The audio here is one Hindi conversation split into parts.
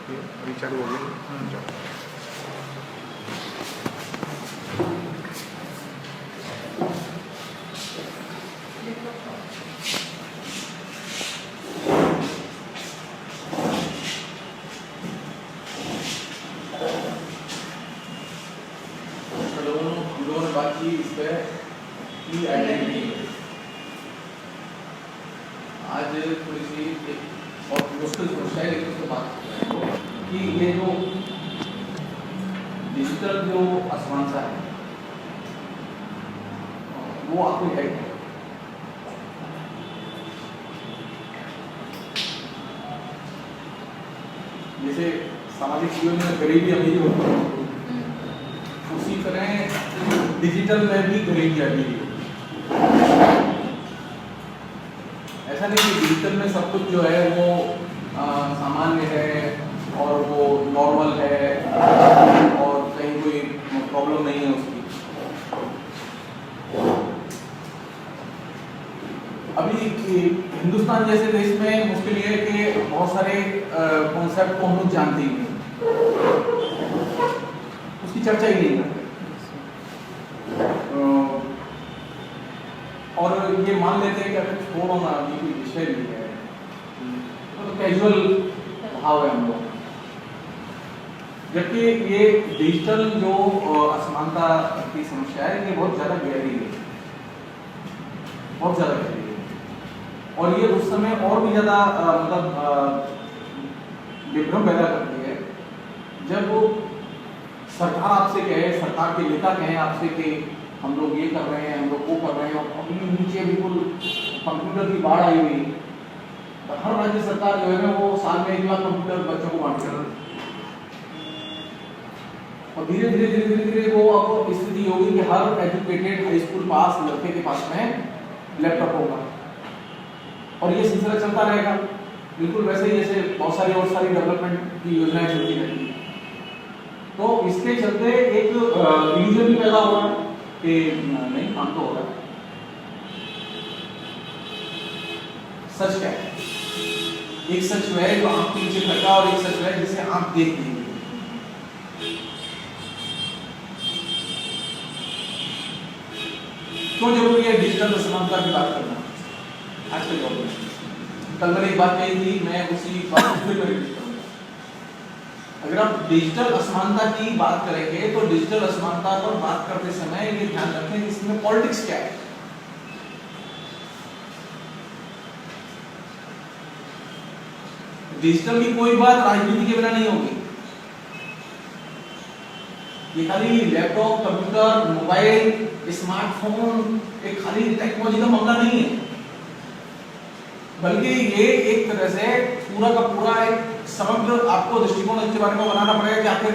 अभी चालू हो गया। लोगों ने बात की इस पे की आइडेंटिटी। आज थोड़ी सी एक बहुत मुश्किल समस्या है, लेकिन उसको बात करते हैं कि ये जो डिजिटल जो असमानता है वो आपको है क्या? जैसे सामाजिक जीवन में गरीबी अमीरी होती है, उसी तरह डिजिटल में भी गरीबी अमीरी है। ऐसा नहीं कि डिजिटल में सब कुछ जो है वो सामान्य है और वो नॉर्मल है और कहीं कोई प्रॉब्लम नहीं है उसकी। अभी हिंदुस्तान जैसे देश में मुश्किल ये है कि बहुत सारे कॉन्सेप्ट को हम लोग जानते ही नहीं, उसकी चर्चा ही नहीं करते और ये मान लेते हैं कि अगर छोड़ो ना, अभी कोई विषय नहीं है, तो कैजुअल भाव है हम लोग। जबकि ये डिजिटल जो असमानता की समस्या है ये बहुत ज़्यादा गहरी है, बहुत ज़्यादा गहरी है और ये उस समय और भी ज़्यादा मतलब विभ्रम पैदा करती है जब वो सरकार आपसे कहे, सरकार के नेता कहें आपसे कि हम लोग ये कर रहे हैं, हम लोग वो कर रहे हैं, और अभी नीचे बिल्कुल कंप्यूटर की बाढ़ आई हुई। हर राज्य सरकार जो है ना वो साल में 1 लाख कंप्यूटर बच्चों को बांट कर, और धीरे धीरे धीरे धीरे धीरे वो अब स्थिति होगी कि हर एजुकेटेड हाई स्कूल पास लड़के के पास में लैपटॉप होगा और ये सिलसिला चलता रहेगा, बिल्कुल वैसे ही जैसे बहुत सारी और सारी डेवलपमेंट की योजनाएं चलती रहती है। तो इसके चलते एक इल्यूजन भी पैदा हो रहा है कि नहीं काम तो होगा। सच क्या है? एक सच है जो आंख के नीचे खड़ा और एक सच है जिसे आप देख लेंगे। क्यों जरूरी है डिजिटल असमानता की बात करना आज के दौर में? कल मैंने एक बात कही थी, मैं उसी बात को फिर रिपीट करूंगा। अगर आप डिजिटल असमानता की बात करेंगे तो डिजिटल असमानता पर बात करते समय ये ध्यान रखें कि इसमें पॉलिटिक्स क्या है। डिजिटल की कोई बात राजनीति के बिना नहीं होगी। ये खाली लैपटॉप, कंप्यूटर, मोबाइल, स्मार्टफोन एक खाली टेक्नोलॉजी का मामला नहीं है, बल्कि ये एक तरह से पूरा का पूरा एक समग्र आपको दृष्टिकोण इसके बारे में बनाना पड़ेगा कि आखिर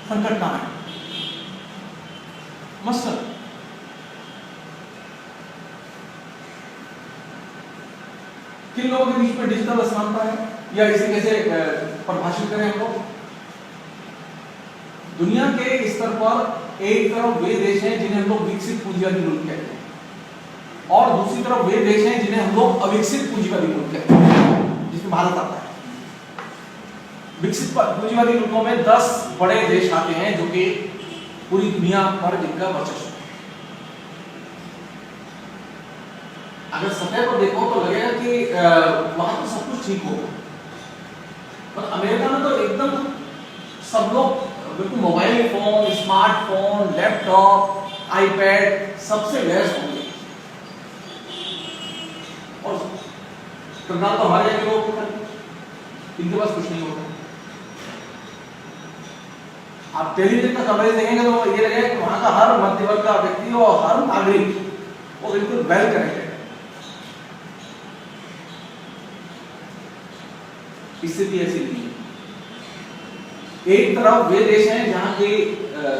संकट कहां है। मसलन किन लोगों के बीच में डिजिटल असमानता है या इसे कैसे परिभाषित करें हम लोग? दुनिया के स्तर पर एक तरफ वे देश हैं जिन्हें हम लोग विकसित पूंजीवादी मुल्क कहते हैं और दूसरी तरफ वे देश हैं जिन्हें हम लोग अविकसित पूंजीवादी मुल्क कहते हैं, जिसमें भारत आता है। विकसित पूंजीवादी मुल्कों में 10 बड़े देश आते हैं जो कि पूरी दुनिया पर जिनका वर्चस्व है। अगर सतह पर देखो तो लगेगा कि वहां तो सब कुछ ठीक होगा, पर अमेरिका में तो एकदम सब लोग बिल्कुल mobile phone, smartphone, laptop, iPad सबसे व्यस्त होंगे और करना तो हमारे यहाँ के लोग इनके पास कुछ नहीं होता। आप टेलीविजन का कवरेज देखेंगे तो ये लगेगा कि वहां का हर मध्य वर्ग का व्यक्ति और हर नागरिक वो बिल्कुल वेल कनेक्टेड है। स्थिति ऐसी नहीं है। एक तरफ वे देश हैं जहां के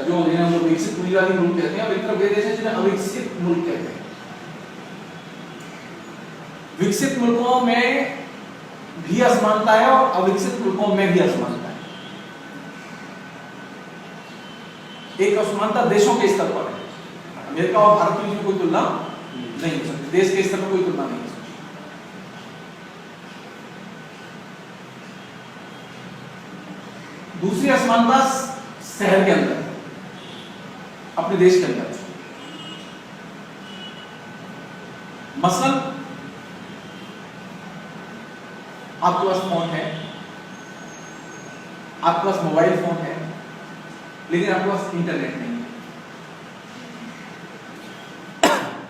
जो जिन्हें हम लोग विकसित पूंजीवादी मुल्क कहते हैं और एक तरफ वे देश हैं जिन्हें अविकसित मुल्क कहते हैं। विकसित मुल्कों में भी असमानता है और अविकसित मुल्कों में भी असमानता है। एक असमानता देशों के स्तर पर है। अमेरिका और भारत के बीच कोई तुलना नहीं हो सकती, देश के स्तर पर कोई तुलना नहीं हो सकती। दूसरी असमानता शहर के अंदर, अपने देश के अंदर। मसलन आपके पास फोन है, आपके पास मोबाइल फोन है, लेकिन आपके पास इंटरनेट नहीं है,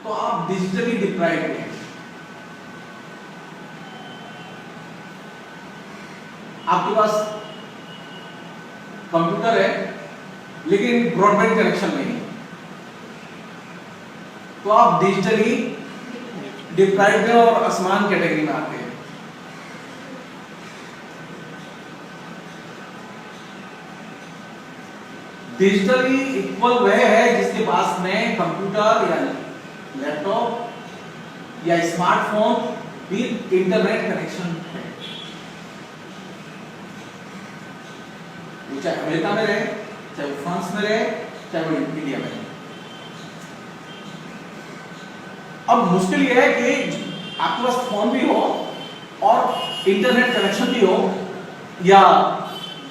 तो आप डिजिटली डिप्राइव्ड हैं। आपके पास कंप्यूटर है लेकिन ब्रॉडबैंड कनेक्शन नहीं है, तो आप डिजिटली डिप्राइव्ड हैं और असमान कैटेगरी में आते हैं। डिजिटली इक्वल वह है जिसके पास में कंप्यूटर या लैपटॉप या स्मार्टफोन विद इंटरनेट कनेक्शन है। वो चाहे अमेरिका में रहे, चाहे वो फ्रांस में रहे, चाहे वो इंडिया में रहे। अब मुश्किल यह है कि आपके पास फोन भी हो और इंटरनेट कनेक्शन भी हो, या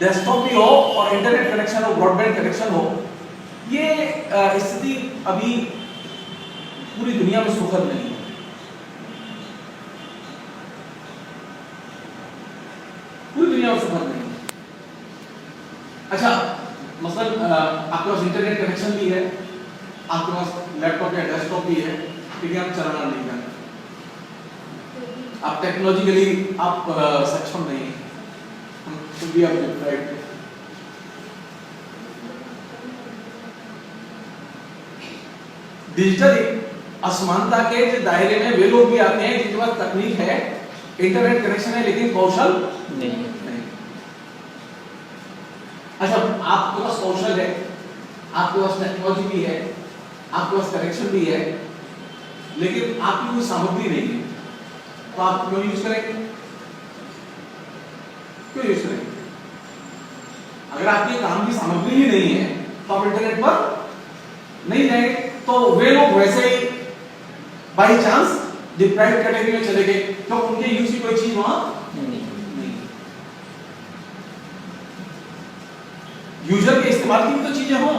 डेस्कटॉप भी हो और इंटरनेट कनेक्शन हो, ब्रॉडबैंड कनेक्शन हो। ये स्थिति अभी पूरी दुनिया में सुखद नहीं है। पूरी दुनिया में सुखद नहीं है। अच्छा, मसलन आपके पास इंटरनेट कनेक्शन भी है, आपके पास लैपटॉप या डेस्कटॉप भी है, लेकिन आप चलाना नहीं जानते, आप टेक्नोलॉजिकली आप सक्षम नहीं है, तो भी आप डिप्राइव्ड हैं। डिजिटल असमानता के दायरे में वे लोग भी आते हैं जिनके पास तकनीक है, इंटरनेट कनेक्शन है, लेकिन कौशल नहीं। अच्छा, आपके पास कौशल है, आपके पास टेक्नोलॉजी भी है, आपके पास कनेक्शन भी है, लेकिन आपकी कोई सामग्री नहीं है, तो आप क्यों यूज करेंगे? क्यों यूज करेंगे? अगर आपके काम की सामग्री ही नहीं है तो आप इंटरनेट पर नहीं जाएंगे। तो वे लोग वैसे ही बाई चांस डिप्राइव्ड कैटेगरी में चले गए, तो उनके यूज की कोई चीज वहां नहीं। यूजर के इस्तेमाल की भी तो चीजें हो।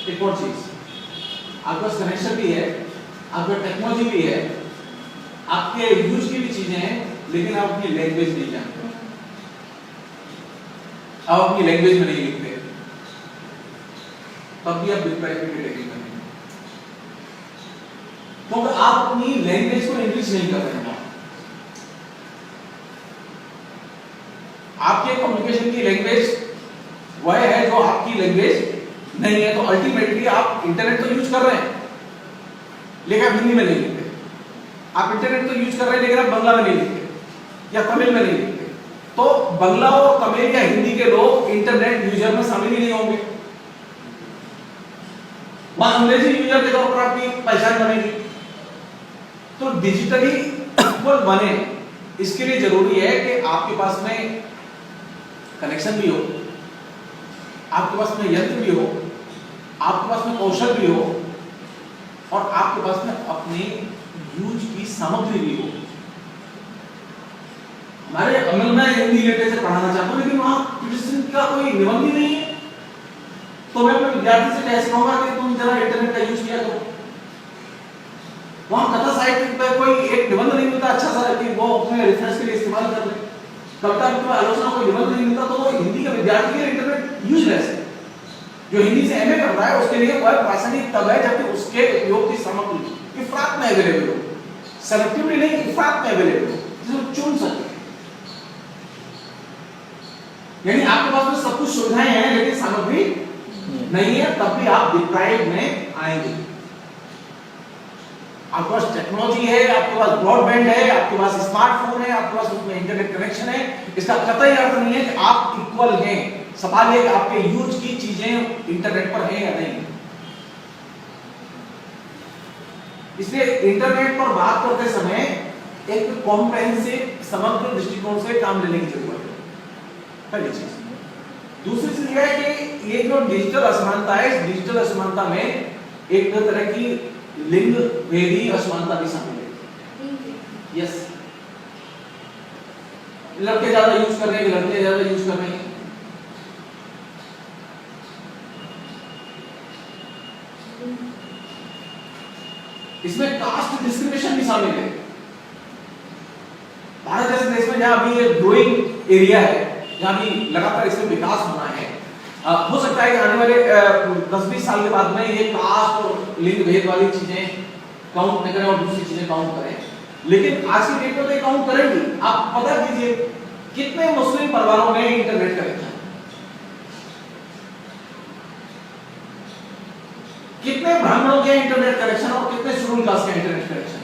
एक और चीज, आपके पास कनेक्शन भी है, आपके टेक्नोलॉजी भी है, आपके यूज की भी चीजें हैं, लेकिन आप अपनी लैंग्वेज नहीं जानते, आप अपनी लैंग्वेज में नहीं लिखते, तब भी आप डिप्राइव्ड कैटेगरी में नहीं, क्योंकि आप अपनी लैंग्वेज को इंग्लिश नहीं कर रहे हैं। आपके कम्युनिकेशन की लैंग्वेज वह है जो आपकी लैंग्वेज नहीं है, तो अल्टीमेटली आप इंटरनेट तो यूज कर रहे हैं लेकिन आप हिंदी में नहीं लिखते, आप इंटरनेट तो यूज कर रहे हैं लेकिन आप बांग्ला में नहीं लिखते या तमिल में नहीं लिखते। तो बांग्ला और तमिल या हिंदी के लोग इंटरनेट यूजर में शामिल ही नहीं होंगे, वहां अंग्रेजी यूजर के तौर पर आपकी पहचान बनेगी। तो डिजिटली इक्वल बने, इसके लिए जरूरी है कि आपके पास में कनेक्शन भी हो, आपके पास में यंत्र भी हो, आपके पास में कौशल भी हो, और आपके पास में अपने यूज की सामग्री भी हो। हमारे अमल में हिंदी लिटरेचर पढ़ाना चाहता हूं, लेकिन वहां क्रिटिसिज्म का कोई निबंध ही नहीं है, तो मैं अपने विद्यार्थी से कैसे कहूंगा कि तुम जरा इंटरनेट का यूज किया करो। वहां कथा साहित्य पे कोई एक निबंध नहीं मिलता अच्छा सा कि वो अपने रेफरेंस के लिए इस्तेमाल कर ले, कविता की आलोचना कोई निबंध नहीं मिलता, तो वो हिंदी के विद्यार्थी के लिए इंटरनेट यूजलेस है। जो हिंदी से एमए कर रहा है उसके लिए वह प्रासंगिक तब है जबकि उसके उपयोग की सामग्री इफरात में अवेलेबल हो, सेलेक्टिवली नहीं, इफरात में अवेलेबल हो, जिसे चुन सके। यानी आपके पास में सब कुछ सुविधाएं हैं लेकिन सामग्री नहीं है, तब भी आप डिप्राइव्ड में आएंगे। आपके पास टेक्नोलॉजी है, आपके पास ब्रॉडबैंड है, आपके पास स्मार्टफोन है, आपके पास उसमें इंटरनेट कनेक्शन है, इसका कतई अर्थ नहीं है कि आप इक्वल हैं। सवाल है कि आपके यूज की चीजें इंटरनेट पर हैं या नहीं। इसलिए इंटरनेट पर बात करते समय एक कॉम्प्रहेंसिव समग्र दृष्टिकोण से काम लेने की जरूरत है, पहली चीज। दूसरी चीज यह है कि ये जो डिजिटल असमानता है, इस डिजिटल असमानता में एक तरह की लिंग भेदी असमानता भी शामिल है। यस, लड़के ज्यादा यूज कर रहे हैं, लड़के ज्यादा यूज कर रहे हैं। इसमें कास्ट डिस्क्रिमिनेशन भी शामिल है। भारत जैसे देश में जहां अभी ये ग्रोइंग एरिया है, जहां भी लगातार इसमें विकास होना है, हो सकता है कि आने वाले 10-20 साल के बाद में ये कास्ट और लिंग भेद वाली चीजें काउंट न करें और दूसरी चीजें काउंट करें, लेकिन आज की डेट में तो ये काउंट करेंगे। आप पता कीजिए कितने मुस्लिम परिवारों में इंटरनेट कनेक्शन, कितने ब्राह्मणों के इंटरनेट कनेक्शन और कितने शेड्यूल कास्ट के इंटरनेट कनेक्शन।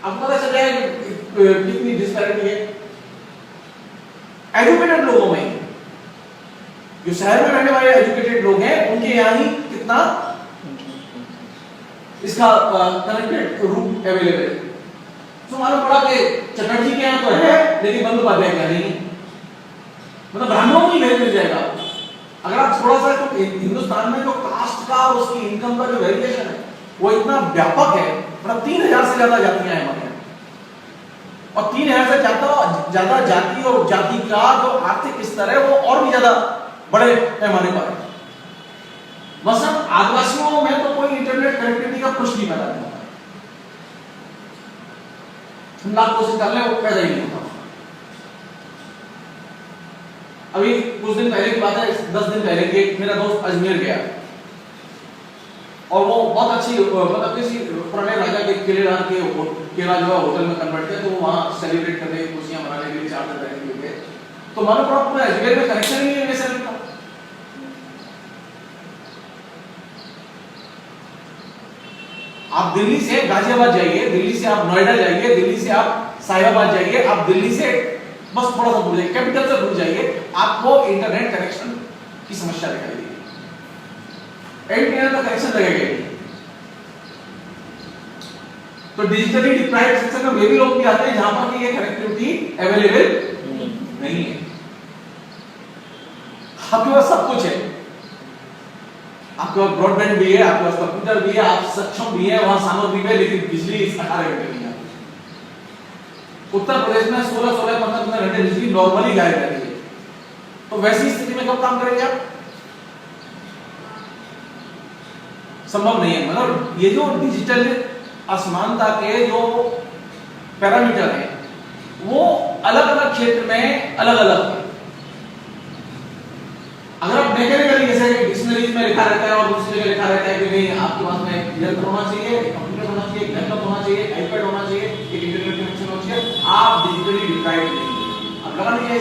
आपको पता चल जाएगा कितनी डिस्पैरिटी है एजुकेटेड लोगों में। जो शहर में रहने वाले एजुकेटेड लोग हैं उनके यहाँ ही कितना इसका कनेक्टेड रूट अवेलेबल है। तो मालूम पड़ा कि चटर्जी के यहाँ तो है लेकिन बंदोपाध्याय के यहाँ नहीं। मतलब ब्राह्मणों को ही मिल जाएगा। अगर आप थोड़ा सा तो हिंदुस्तान में जो कास्ट का और उसकी इनकम का जो वेरिएशन है वो इतना व्यापक है, मतलब 3000 से ज्यादा जातियां हैं हमारे यहाँ, और 3000 से ज्यादा जाति और जाति का जो आर्थिक स्तर है वो और भी ज्यादा बड़े पैमाने पर है। मसलन आदिवासियों में तो कोई इंटरनेट कनेक्टिविटी का प्रश्न नहीं पैदा नहीं होता। हम लाख कोशिश कर ले वो पैदा ही नहीं होता। अभी कुछ दिन पहले की बात है, 10 दिन पहले की, मेरा दोस्त अजमेर गया और वो बहुत अच्छी मतलब किसी पुराने राजा के किला जो है होटल में कन्वर्ट किया, तो वो वहां सेलिब्रेट करने खुशियां मनाने के लिए 4 दिन रहने के लिए। तो मालूम पड़ा पूरा अजमेर में कनेक्शन ही नहीं है वैसे। आप दिल्ली से गाजियाबाद जाइए, दिल्ली से आप नोएडा जाइए, दिल्ली से आप साहिबाबाद जाइए, आप दिल्ली से बस थोड़ा सा दूर जाइए, कैपिटल से दूर जाइए, आपको इंटरनेट कनेक्शन की समस्या दिखाई देगी। इंटरनेट का कनेक्शन लगेगा ही। तो डिजिटली डिप्राइव्ड सेक्शन में वे भी लोग भी आते हैं जहां पर ये कनेक्टिविटी अवेलेबल नहीं है। आपके पास सब कुछ है, आपके पास ब्रॉडबैंड भी है, आपके पास कंप्यूटर भी है, आप सक्षम भी है, वहां सामग्री भी है, लेकिन बिजली 18 घंटे नहीं आती। उत्तर प्रदेश में 16-16, 15-15 घंटे बिजली नॉर्मली गायब रहती है। तो वैसी स्थिति में कब काम करेंगे आप? संभव नहीं है। मतलब ये जो डिजिटल असमानता के जो पैरामीटर हैं वो अलग अलग क्षेत्र में अलग अलग है। अगर आप मैकेनिकली जैसे डिक्शनरीज में लिखा रहता है और दूसरी जगह लिखा रहता है कि नहीं आपके पास में यंत्र होना चाहिए, कंप्यूटर होना चाहिए, लैपटॉप होना चाहिए, आईपैड होना चाहिए, एक इंटरनेट कनेक्शन होना चाहिए, आप डिजिटली डिप्राइव्ड नहीं है। अब लगा लीजिए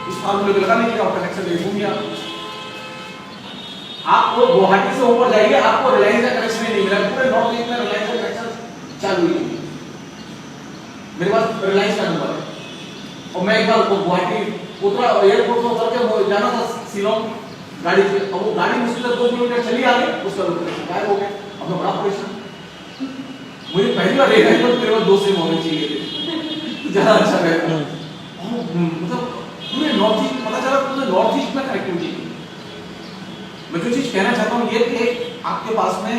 इस फार्मूले को लगा लीजिए और कनेक्शन ले घूमिए। आपको गुवाहाटी से ऊपर जाइए, आपको रिलायंस का कनेक्शन नहीं मिला। पूरे नॉर्थ ईस्ट में रिलायंस का कनेक्शन चालू ही नहीं। मेरे पास रिलायंस का नंबर है और मैं एक बार गुवाहाटी उतरा, एयरपोर्ट से उतर के जाना था शिलोंग गाड़ी से, और वो गाड़ी मुझसे 2 किलोमीटर चली आ गई, उसका गायब हो गया। अब मैं बड़ा परेशान। मुझे पहली बार देखा है तो मेरे पास 2 सिम होने चाहिए थे, ज्यादा अच्छा रहेगा। मतलब पूरे नॉर्थ ईस्ट पता चला, पूरे नॉर्थ ईस्ट में कनेक्टिविटी। मैं जो चीज कहना चाहता हूं ये कि आपके पास में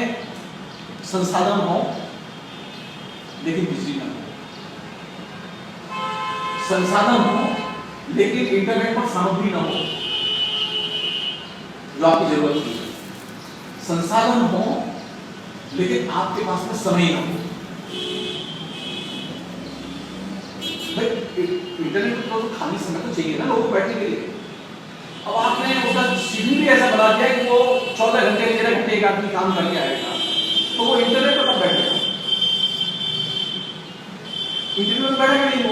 संसाधन हो लेकिन बिजली ना हो, संसाधन हो लेकिन इंटरनेट पर सामग्री ना हो जो आपकी जरूरत है, संसाधन हो लेकिन आपके पास में समय ना हो। भाई इंटरनेट पर तो खाली समय तो चाहिए ना लोगों को बैठने के लिए। अब आपने उसका शेड्यूल ही ऐसा बना दिया कि वो 14 घंटे 13 घंटे एक आदमी काम करके आएगा, तो वो इंटरनेट पर कब बैठेगा? इंटरनेट पर बैठेगा नहीं।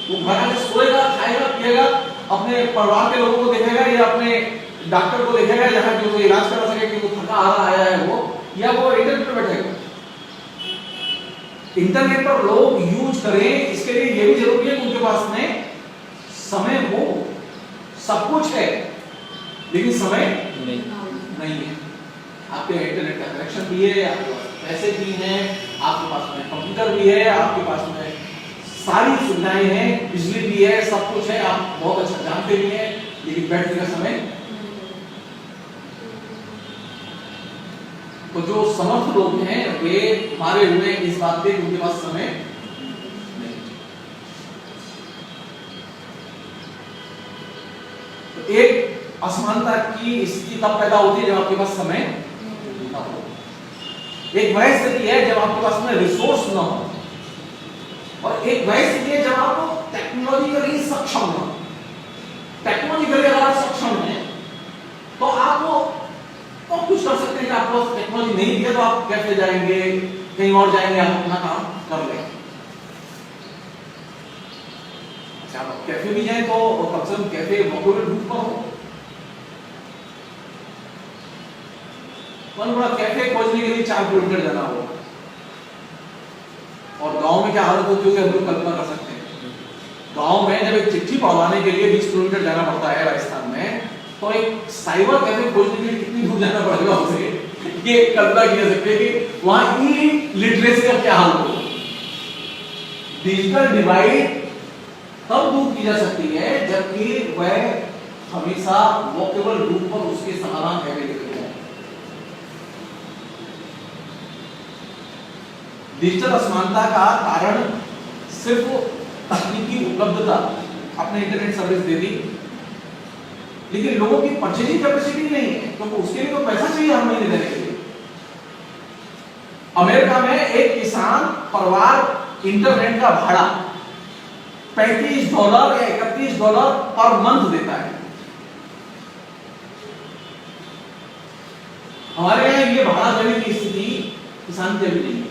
वो घर आके सोएगा, खाएगा, पिएगा, अपने परिवार के लोगों को देखेगा या अपने डॉक्टर को देखेगा जहां जो इलाज करा सके कि वो थका आ रहा आया है वो, या वो इंटरनेट पर बैठेगा। इंटरनेट पर लोग यूज करें इसके लिए ये भी जरूरी है कि उनके पास में समय हो। सब कुछ है लेकिन समय नहीं है। आपके इंटरनेट का कनेक्शन भी है, आपके पास पैसे भी हैं, आपके पास में कंप्यूटर भी है, आपके पास में सारी सुविधाएं हैं, बिजली भी है, सब कुछ है, आप बहुत अच्छा जानते भी हैं, लेकिन बैठने का समय। तो जो समर्थ लोग हैं वे मारे हुए इस बात पे उनके पास समय नहीं। तो एक असमानता की स्थिति तब पैदा होती है जब आपके पास समय ना हो। एक वह स्थिति है जब आपके पास में रिसोर्स ना हो, और एक वह स्थिति है जब आप टेक्नोलॉजिकली सक्षम हो। टेक्नोलॉजिकली अगर आप सक्षम हैं तो आप तो कुछ कर सकते हैं कि आपको टेक्नोलॉजी नहीं दिया तो आप कैफे जाएंगे, कहीं और जाएंगे, आप अपना काम कर लेंगे। अच्छा, आप कैफे भी जाए तो कम से कम कैफे वॉकेबल रूट पर हो। बड़ा कैफे पहुंचने के लिए 4 किलोमीटर जाना होगा, और गांव में क्या हालत होती होगी हम लोग कल्पना कर सकते हैं। गांव में जब एक चिट्ठी पहुंचाने के लिए 20 किलोमीटर जाना पड़ता है राजस्थान में, तो एक साइबर कैफे खोजने के लिए कितनी दूर जाना पड़ेगा उसे, ये कल्पना की जा सकती है कि वहां ई लिटरेसी का क्या हाल होगा। डिजिटल डिवाइड तब दूर की जा सकती है जबकि वह हमेशा वॉकेबल रूप पर उसके समाधान अवेलेबल है। डिजिटल असमानता का कारण सिर्फ तकनीकी उपलब्धता, आपने इंटरनेट सर्विस दे दी, लेकिन लोगों की परचेजिंग कैपेसिटी नहीं है, क्योंकि उसके लिए तो पैसा चाहिए हर महीने देने के लिए। अमेरिका में एक किसान परिवार इंटरनेट का भाड़ा $35 या $31 पर मंथ देता है। हमारे यहां ये भाड़ा देने की स्थिति किसान की अभी नहीं है।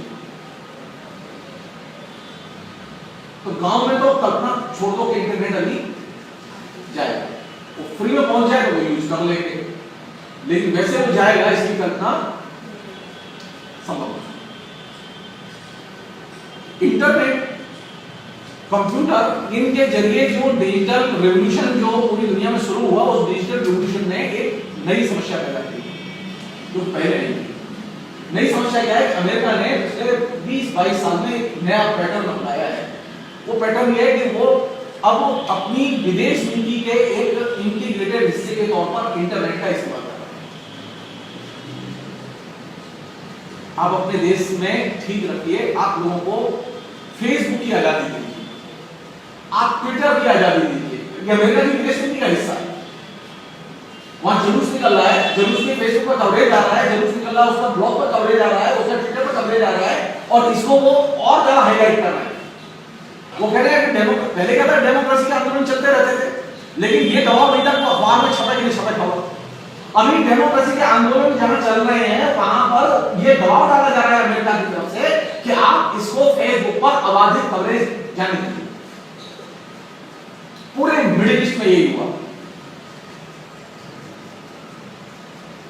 तो गांव में तो कल्पना छोड़ दो कि इंटरनेट अभी जाएगा, वो फ्री में पहुंच जाए तो वो यूज कर लेंगे, लेकिन वैसे वो जाएगा इसकी कल्पना संभव है। इंटरनेट, कंप्यूटर, इनके जरिए जो डिजिटल रेवोल्यूशन जो पूरी दुनिया में शुरू हुआ, उस डिजिटल रेवोल्यूशन ने एक नई समस्या पैदा की जो पहले नहीं थी। नई समस्या क्या है? अमेरिका ने पिछले 20-22 साल में एक नया पैटर्न अपनाया है। वो पैटर्न ये है कि वो अब अपनी विदेश नीति के एक इंटीग्रेटेड हिस्से के तौर पर इंटरनेट का इस्तेमाल कर रहे हैं। आप अपने देश में ठीक रखिए, आप लोगों को फेसबुक की आजादी दीजिए, आप ट्विटर की आजादी दीजिए, ये अमेरिका की विदेश नीति का हिस्सा है। वहां जुलूस निकल रहा है, जुलूस के फेसबुक पर कवरेज आ रहा है, जुलूस निकल रहा है, उसका ब्लॉग पर कवरेज आ रहा है, उसका ट्विटर पर कवरेज आ रहा है, और इसको वो और ज्यादा हाईलाइट कर रहा है। वो कह रहे हैं कि पहले क्या था, डेमोक्रेसी के आंदोलन चलते रहते थे, लेकिन ये दबाव नहीं था कि अखबार में छपा कि नहीं छपा खबर। अभी डेमोक्रेसी के आंदोलन जहां चल रहे हैं वहां पर ये दबाव डाला जा रहा है अमेरिका की तरफ से कि आप इसको फेसबुक पर अबाधित कवरेज जाने दीजिए। पूरे मिडिल ईस्ट में यही हुआ।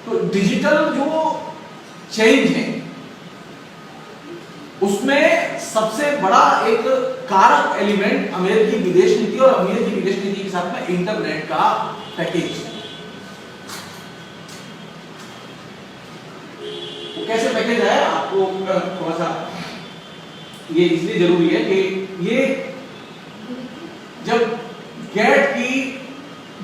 तो डिजिटल जो चेंज है उसमें सबसे बड़ा एक कारक एलिमेंट अमेरिकी विदेश नीति और अमेरिकी विदेश नीति के साथ में इंटरनेट का पैकेज है। वो कैसे पैकेज है आपको थोड़ा सा ये इसलिए जरूरी है कि ये जब गेट की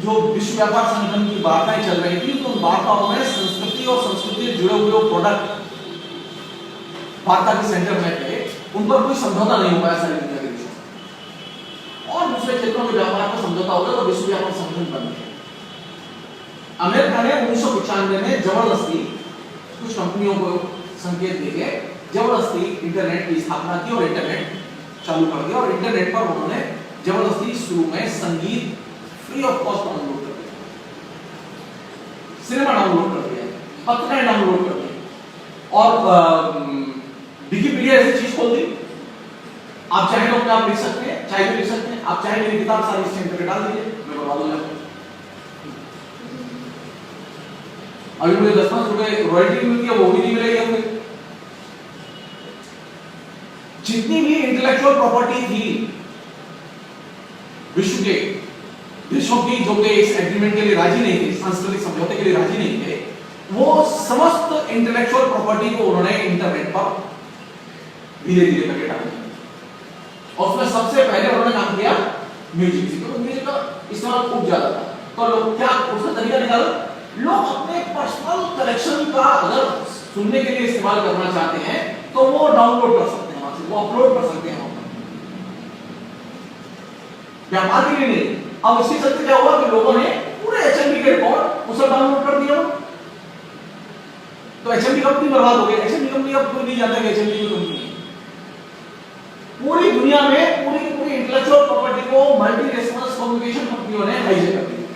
जो विश्व व्यापार संगठन की वार्ताएं चल रही थी, तो उन वार्ताओं में संस्कृति और संस्कृति से जुड़े हुए प्रोडक्ट वार्ता के सेंटर में थे, उन पर कोई समझौता नहीं हो पाया सारी दुनिया के देशों, और दूसरे क्षेत्रों में व्यापार का समझौता हो गया तो विश्व व्यापार संगठन बन गया। अमेरिका ने 1995 में जबरदस्ती कुछ कंपनियों को संकेत देके जबरदस्ती इंटरनेट की स्थापना की और इंटरनेट चालू कर दिया, और इंटरनेट पर उन्होंने जबरदस्ती शुरू में संगीत फ्री ऑफ कॉस्ट डाउनलोड कर दिया, सिनेमा डाउनलोड कर दिया, पत्रिकाएं डाउनलोड कर दी, और विकिपीडिया ऐसी चीज खोल दी। आप चाहे तो अपने आप लिख सकते हैं, चाहे भी लिख सकते हैं, आप चाहे मेरी किताब सारी इस सेंटर पे डाल दीजिए, मैं बता दूंगा। अभी मुझे 10-5 रुपए रॉयल्टी मिलती है, वो भी नहीं मिलेगी हमें। जितनी भी इंटेलेक्चुअल प्रॉपर्टी थी विश्व के देशों की जो कि इस एग्रीमेंट के लिए राजी नहीं थे, सांस्कृतिक समझौते के लिए राजी नहीं थे, वो समस्त इंटेलेक्चुअल प्रॉपर्टी को उन्होंने इंटरनेट पर धीरे धीरे करके डाल दिया। और उसमें सबसे पहले उन्होंने काम किया म्यूजिक की, तो म्यूजिक का इस्तेमाल खूब ज्यादा था। तो लोग क्या उसका तरीका निकाला, लोग अपने पर्सनल कलेक्शन का अगर सुनने के लिए इस्तेमाल करना चाहते हैं तो वो डाउनलोड कर सकते हैं, वहां से वो अपलोड कर सकते हैं, व्यापार के लिए नहीं। अब इसके चलते क्या हुआ कि लोगों ने पूरे एचएमडी के रिकॉर्ड उसे डाउनलोड कर दिया, तो एचएमडी कंपनी बर्बाद हो गई। एचएमडी कंपनी अब कोई नहीं जानता कि एचएमडी की कंपनी है। पूरी दुनिया में पूरी इंटेलेक्चुअल प्रॉपर्टी को मल्टीनेशनल कम्युनिकेशन कंपनियों ने हाईजैक कर दिया।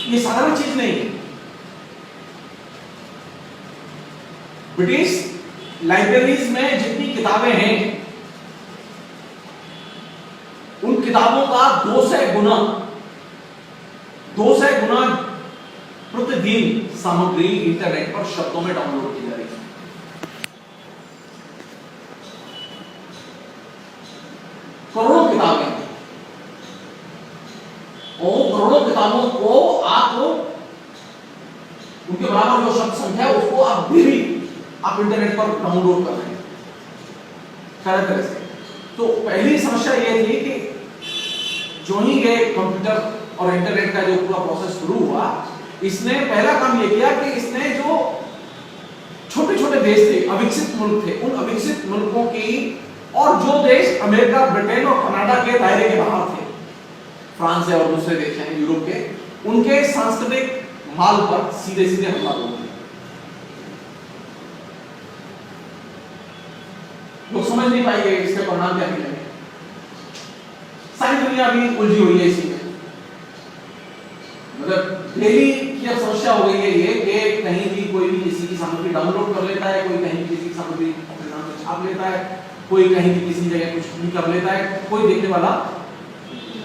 ये साधारण चीज नहीं है। ब्रिटिश लाइब्रेरीज में जितनी किताबें हैं, उन किताबों का 200 गुना प्रतिदिन सामग्री इंटरनेट पर शब्दों में डाउनलोड की जा रही है। करोड़ों किताबें, और करोड़ों किताबों को आप उनके बराबर जो शब्द संख्या है उसको आप डेली आप इंटरनेट पर डाउनलोड कर रहे हैं तरह से। तो पहली समस्या यह थी कि जो ही ये कंप्यूटर और इंटरनेट का जो पूरा प्रोसेस शुरू हुआ, इसने पहला काम यह किया कि इसने जो छोटे छोटे देश थे, अविकसित मुल्क थे, उन अविकसित मुल्कों की, और जो देश अमेरिका, ब्रिटेन और कनाडा के दायरे के बाहर थे, फ्रांस है और दूसरे देश हैं यूरोप के, उनके सांस्कृतिक माल पर सीधे सीधे हमला हो गया। लोग समझ नहीं पाएंगे इसके परिणाम क्या निकलेंगे। सारी दुनिया भी उलझी हुई है इसी में। मतलब डेली की अब समस्या हो गई है ये कि कहीं भी कोई भी किसी की सामग्री डाउनलोड कर लेता है, कोई कहीं किसी की सामग्री अपने नाम से छाप लेता है, कोई कहीं भी किसी जगह कुछ भी कर लेता है, कोई देखने वाला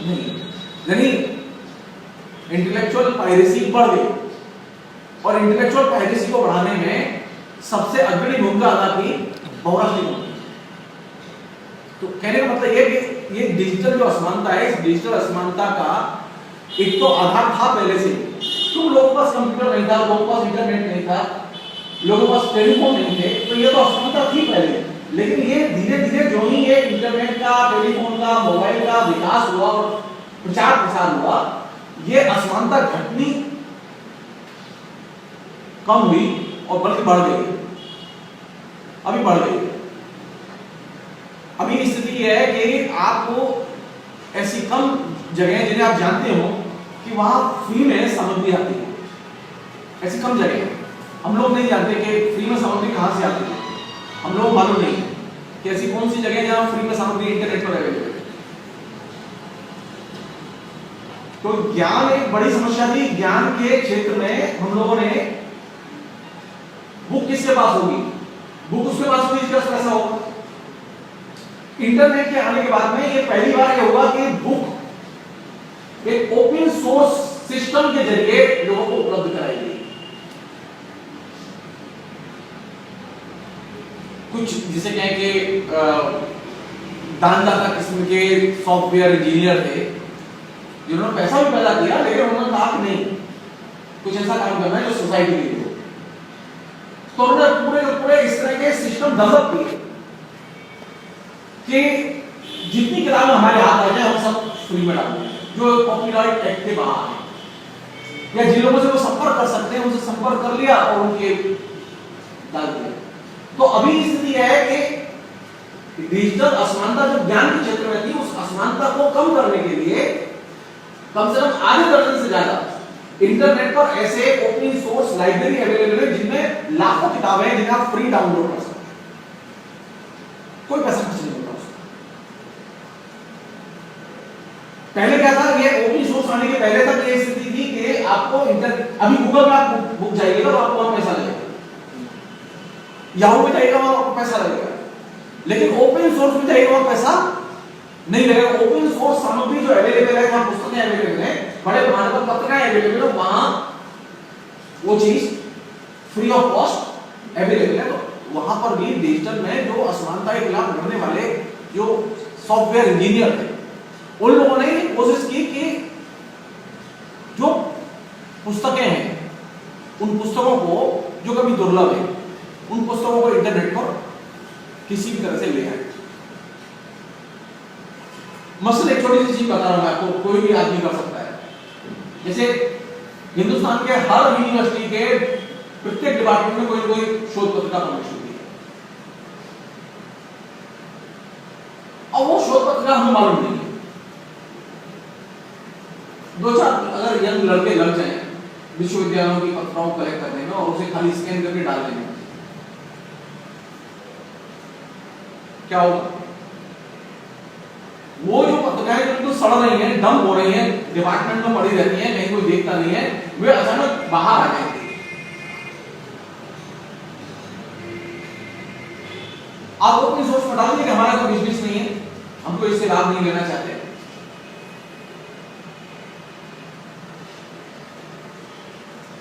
नहीं। यानी इंटेलेक्चुअल पायरेसी बढ़ गई, और इंटेलेक्चुअल पायरेसी को बढ़ाने में सबसे अग्रणी भूमिका अदा की बहुराष्ट्रीय कंपनी। तो कहने का मतलब ये कि ये डिजिटल जो असमानता है, इस डिजिटल असमानता का एक तो आधार था पहले से, तो लोगों के पास कंप्यूटर नहीं था, लोगों के पास इंटरनेट नहीं था, लोगों के पास टेलीफोन नहीं थे, तो ये तो असमानता थी पहले। लेकिन ये धीरे धीरे जो ही ये इंटरनेट का, टेलीफोन का, मोबाइल का विकास हुआ और प्रचार प्रसार हुआ, ये असमानता घटनी कम हुई और बल्कि बढ़ गई। अभी बढ़ गई। अभी स्थिति यह है कि आपको ऐसी कम जगह जिन्हें आप जानते हो कि वहां फ्री में सामग्री आती है, ऐसी कम जगह हम लोग नहीं जानते कि फ्री में सामग्री कहां से आती है। हम लोग मालूम नहीं कि ऐसी कौन सी जगह जहां फ्री में सामग्री इंटरनेट पर अवेलेबल है। तो ज्ञान एक बड़ी समस्या थी। ज्ञान के क्षेत्र में हम लोगों ने, बुक किसके पास होगी, बुक उसके पास होगी जिसका पैसा होगा। इंटरनेट के आने के बाद में ये पहली बार ये होगा कि बुक एक ओपन सोर्स सिस्टम के जरिए लोगों को उपलब्ध कराई गई। कुछ जिसे कहें कि दानदाता किस्म के सॉफ्टवेयर इंजीनियर थे जिन्होंने पैसा भी पैदा किया, लेकिन उन्होंने कहा कि नहीं, कुछ ऐसा काम करना है जो सोसाइटी के लिए हो। तो उन्होंने पूरे इस तरह के सिस्टम डेवलप किए कि जितनी किताबें हमारे हाथ आ जाए हम सब फ्री में डाल दें, जो कॉपीराइट एक्ट के बाहर है, या जिन लोगों से वो संपर्क कर सकते हैं उनसे संपर्क कर लिया और उनके डाल दिया। तो अभी स्थिति है कि डिजिटल असमानता जो ज्ञान के क्षेत्र में थी, उस असमानता को कम करने के लिए कम से कम आधे दर्जन से ज्यादा इंटरनेट पर ऐसे ओपन सोर्स लाइब्रेरी अवेलेबल है जिनमें लाखों किताबें हैं जिन्हें आप फ्री डाउनलोड कर सकते हैं, कोई पैसा खर्च नहीं होता उसका। पहले क्या था, ये ओपन सोर्स आने के पहले तक ये स्थिति थी कि आपको अभी गूगल में आप बुक जाइएगा तो आपको वहां पैसा लगेगा, याहू में जाइएगा वहां आपको पैसा लगेगा, लेकिन ओपन सोर्स में जाइएगा वहां पैसा नहीं लगेगा। ओपन सोर्स सामग्री जो अवेलेबल है, वहां पुस्तकें अवेलेबल है, बड़े पैमाने पर पत्रिकाएं अवेलेबल है, वहां वो चीज फ्री ऑफ कॉस्ट अवेलेबल है। तो वहां पर भी डिजिटल में जो असमानता के खिलाफ लड़ने वाले जो सॉफ्टवेयर इंजीनियर थे, उन लोगों ने कोशिश की कि जो पुस्तकें हैं उन पुस्तकों को जो कभी दुर्लभ है, उन पुस्तकों को इंटरनेट पर किसी भी तरह से ले आए। मसलन एक छोटी सी चीज बता रहा हूं मैं आपको, कोई भी आदमी कर सकता है। जैसे हिंदुस्तान के हर यूनिवर्सिटी के प्रत्येक डिपार्टमेंट में कोई कोई शोध पत्रिका पब्लिश होती है, और वो शोध पत्रिका हमें मालूम नहीं है, दो चार अगर यंग लड़के लग जाएं विश्वविद्यालयों की कक्षाओं कलेक्ट करने में और उसे खाली स्कैन करके डाल देंगे, क्या होगा? वो जो पत्रिकाएं जो सड़ रही हैं, डंप हो रही हैं, डिपार्टमेंट में पड़ी रहती हैं, कहीं कोई देखता नहीं है, वे अचानक बाहर आ जाएंगे। आप अपनी सोच में डाल दीजिए कि हमारा कोई बिजनेस नहीं है, हमको इससे लाभ नहीं लेना चाहते।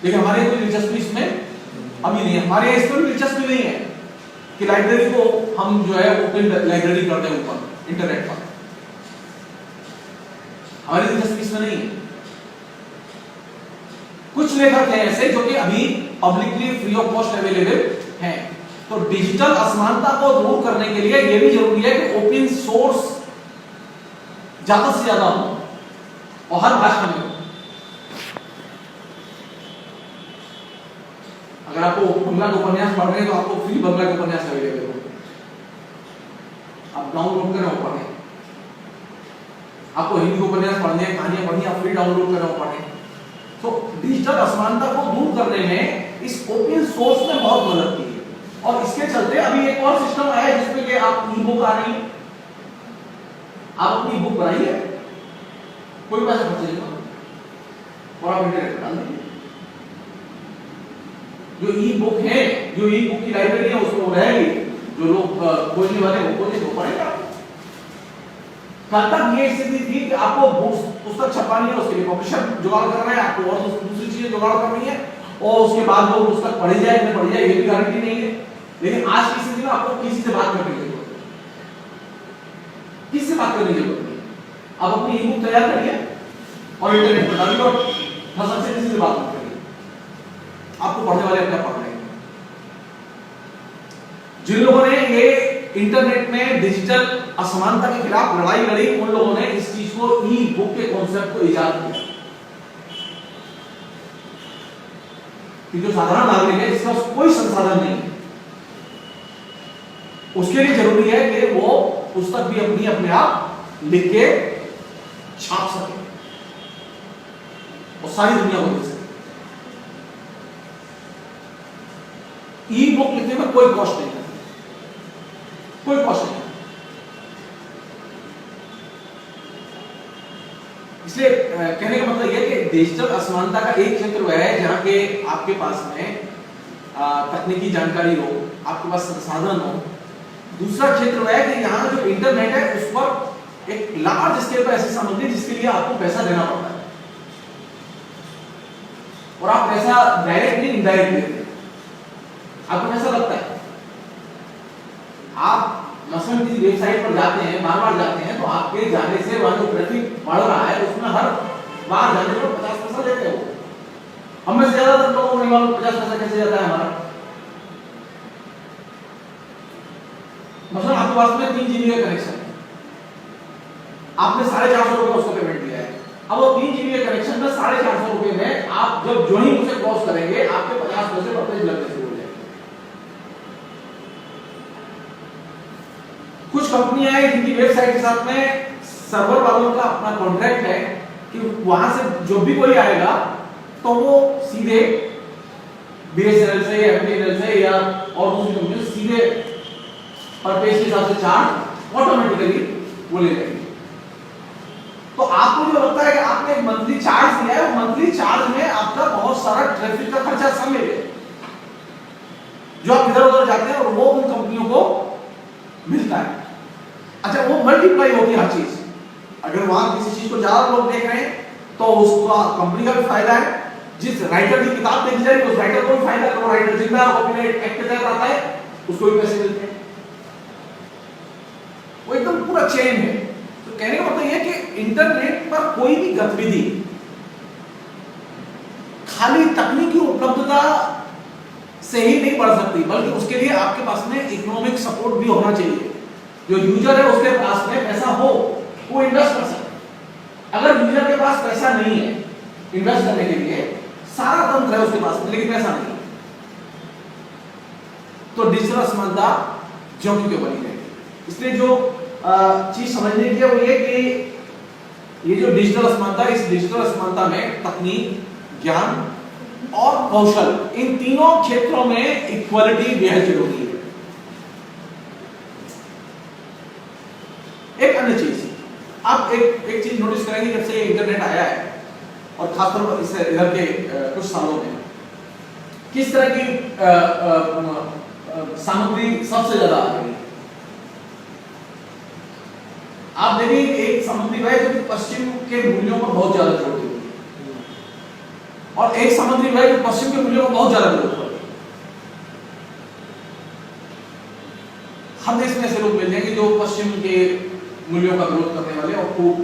लेकिन हमारे कोई दिलचस्पी इसमें अभी नहीं है, हमारे इसमें दिलचस्पी नहीं है कि लाइब्रेरी को हम जो है ओपन लाइब्रेरी कर दें ऊपर इंटरनेट पर, हमारी दिलचस्पी इसमें नहीं है। कुछ लेखक हैं ऐसे जो कि अभी publicly free of cost available हैं। तो डिजिटल असमानता को दूर करने के लिए यह भी जरूरी है कि ओपन सोर्स ज्यादा से ज्यादा हो और हर भाषा में हो। अगर आपको बंगला का उपन्यास पढ़ रहे हैं तो आपको फ्री बंगला का उपन्यास अवेलेबल हो, आप डाउनलोड करें और पढ़ें। आपको हिंदी उपन्यास पढ़ने हैं, कहानियां पढ़नी, आप फ्री डाउनलोड करें और पढ़ें। तो डिजिटल असमानता को दूर करने में इस ओपन सोर्स ने बहुत मदद की है। और इसके चलते अभी एक और सिस्टम आया है जिसमें कि आप ई बुक आ रही है, आप अपनी बुक बनाइए, कोई पैसा खर्च नहीं होगा और आप इंटरनेट पर डाल दीजिए। जो ई बुक है, जो ई बुक की लाइब्रेरी है उसमें वो रहेगी, जो लोग खोजने वाले वो खोजे तो पढ़ेगा। कल तक ये स्थिति थी कि आपको पुस्तक छपवानी है, उसके लिए पब्लिशर जुगाड़ कर रहे हैं, आपको और दूसरी चीजें जुगाड़ करनी है और उसके बाद वो पुस्तक पढ़ी जाए नहीं पढ़ी जाए ये भी गारंटी नहीं है। लेकिन आज की स्थिति में आपको किसी से बात करने की जरूरत है, किसी से बात करने की जरूरत नहीं। आप अपनी ई बुक तैयार करिए और इंटरनेट पर डालिए और फसल से किसी से बात मत करिए, आपको पढ़ने वाले अपने पढ़ रहे हैं। जिन लोगों ने ये इंटरनेट में डिजिटल असमानता के खिलाफ लड़ाई लड़ी, उन लोगों ने इस चीज को ई बुक के कॉन्सेप्ट को इजाद किया कि जो साधारण नागरिक है जिसका कोई संसाधन नहीं, उसके लिए जरूरी है कि वो पुस्तक भी अपने आप लिख के छाप सके और सारी दुनिया को देख सके। ई बुक लिखने में कोई कॉस्ट नहीं है, कोई कॉस्ट नहीं। इसलिए कहने का मतलब यह कि डिजिटल असमानता का एक क्षेत्र वह है जहां के आपके पास में तकनीकी जानकारी हो, आपके पास संसाधन हो। दूसरा क्षेत्र वह है कि यहाँ जो इंटरनेट है उस पर एक लार्ज स्केल पर ऐसी सामग्री जिसके लिए आपको पैसा देना पड़ता है और आप पैसा डायरेक्टली इनडायरेक्ट देते हैं, आपको पैसा लगता है। आप मसलन किसी वेबसाइट पर जाते हैं, बार बार जाते हैं, तो आपके जाने से वहां जो ट्रैफिक बढ़ रहा है उसमें हर बार जाने पर 50 पैसा देते हो। हमें से ज्यादातर लोगों को नहीं मालूम 50 पैसा कैसे जाता है हमारा। मतलब आपके पास में 3 GB का कनेक्शन है, आपने 450 रुपए उसको पेमेंट दिया है। अब वो 3 GB का कनेक्शन में 450 रुपए में आप जब जो ही उसे क्रॉस करेंगे आपके 50 पैसे परचेज लगने शुरू हो जाएंगे। कुछ कंपनियां हैं जिनकी वेबसाइट के साथ में सर्वर वालों का अपना कॉन्ट्रैक्ट है कि वहां से जो भी कोई आएगा तो वो सीधे BSNL से या MTNL से या और दूसरी कंपनी से सीधे पर पेज के हिसाब से चार्ज ऑटोमेटिकली वो ले लेंगे। तो आपको जो लगता है कि आपने एक मंथली चार्ज दिया है, वो मंथली चार्ज में आपका बहुत सारा ट्रैफिक का खर्चा शामिल है जो आप इधर उधर जाते हैं और वो उन कंपनियों को मिलता है। अच्छा, वो मल्टीप्लाई होती है हर चीज। अगर वहां किसी चीज को ज्यादा लोग देख रहे हैं तो उसका कंपनी का भी फायदा है। जिस राइटर की किताब देखी जाएगी उस राइटर को भी फायदा है, वो राइटर जिंदा कॉपीराइट एक्ट के तहत आता है उसको भी पैसे मिलते हैं। वो एकदम पूरा चेन है। तो कहने का मतलब यह कि इंटरनेट पर कोई भी गतिविधि खाली तकनीकी उपलब्धता से ही नहीं बढ़ सकती, बल्कि उसके लिए आपके पास में इकोनॉमिक सपोर्ट भी होना चाहिए। जो यूजर है उसके पास में पैसा हो, वो इन्वेस्ट कर सकता। अगर यूजर के पास पैसा नहीं है इन्वेस्ट करने के लिए, सारा तंत्र है उसके पास में लेकिन पैसा नहीं, तो डिजिटल असमानता ज्यों की क्यों बनी रहेगी। इसलिए जो चीज समझने की है वो ये कि ये जो डिजिटल असमानता है, इस डिजिटल असमानता में तकनीक, ज्ञान और कौशल, इन तीनों क्षेत्रों में इक्वालिटी बेहद जरूरी है। एक अन्य चीज, आप एक चीज नोटिस करेंगे, जब से इंटरनेट आया है और खासतौर पर इस इधर के कुछ सालों में किस तरह की सामग्री सबसे ज्यादा आ गई। आप देखिए, एक सामग्री है जो पश्चिम के मूल्यों पर बहुत ज्यादा जोर देती है, और एक सामग्री है जो पश्चिम के मूल्यों पर बहुत ज्यादा जोर देती है। हर देश में ऐसे लोग मिल जाएंगे जो पश्चिम के मूल्यों का विरोध करने वाले और खूब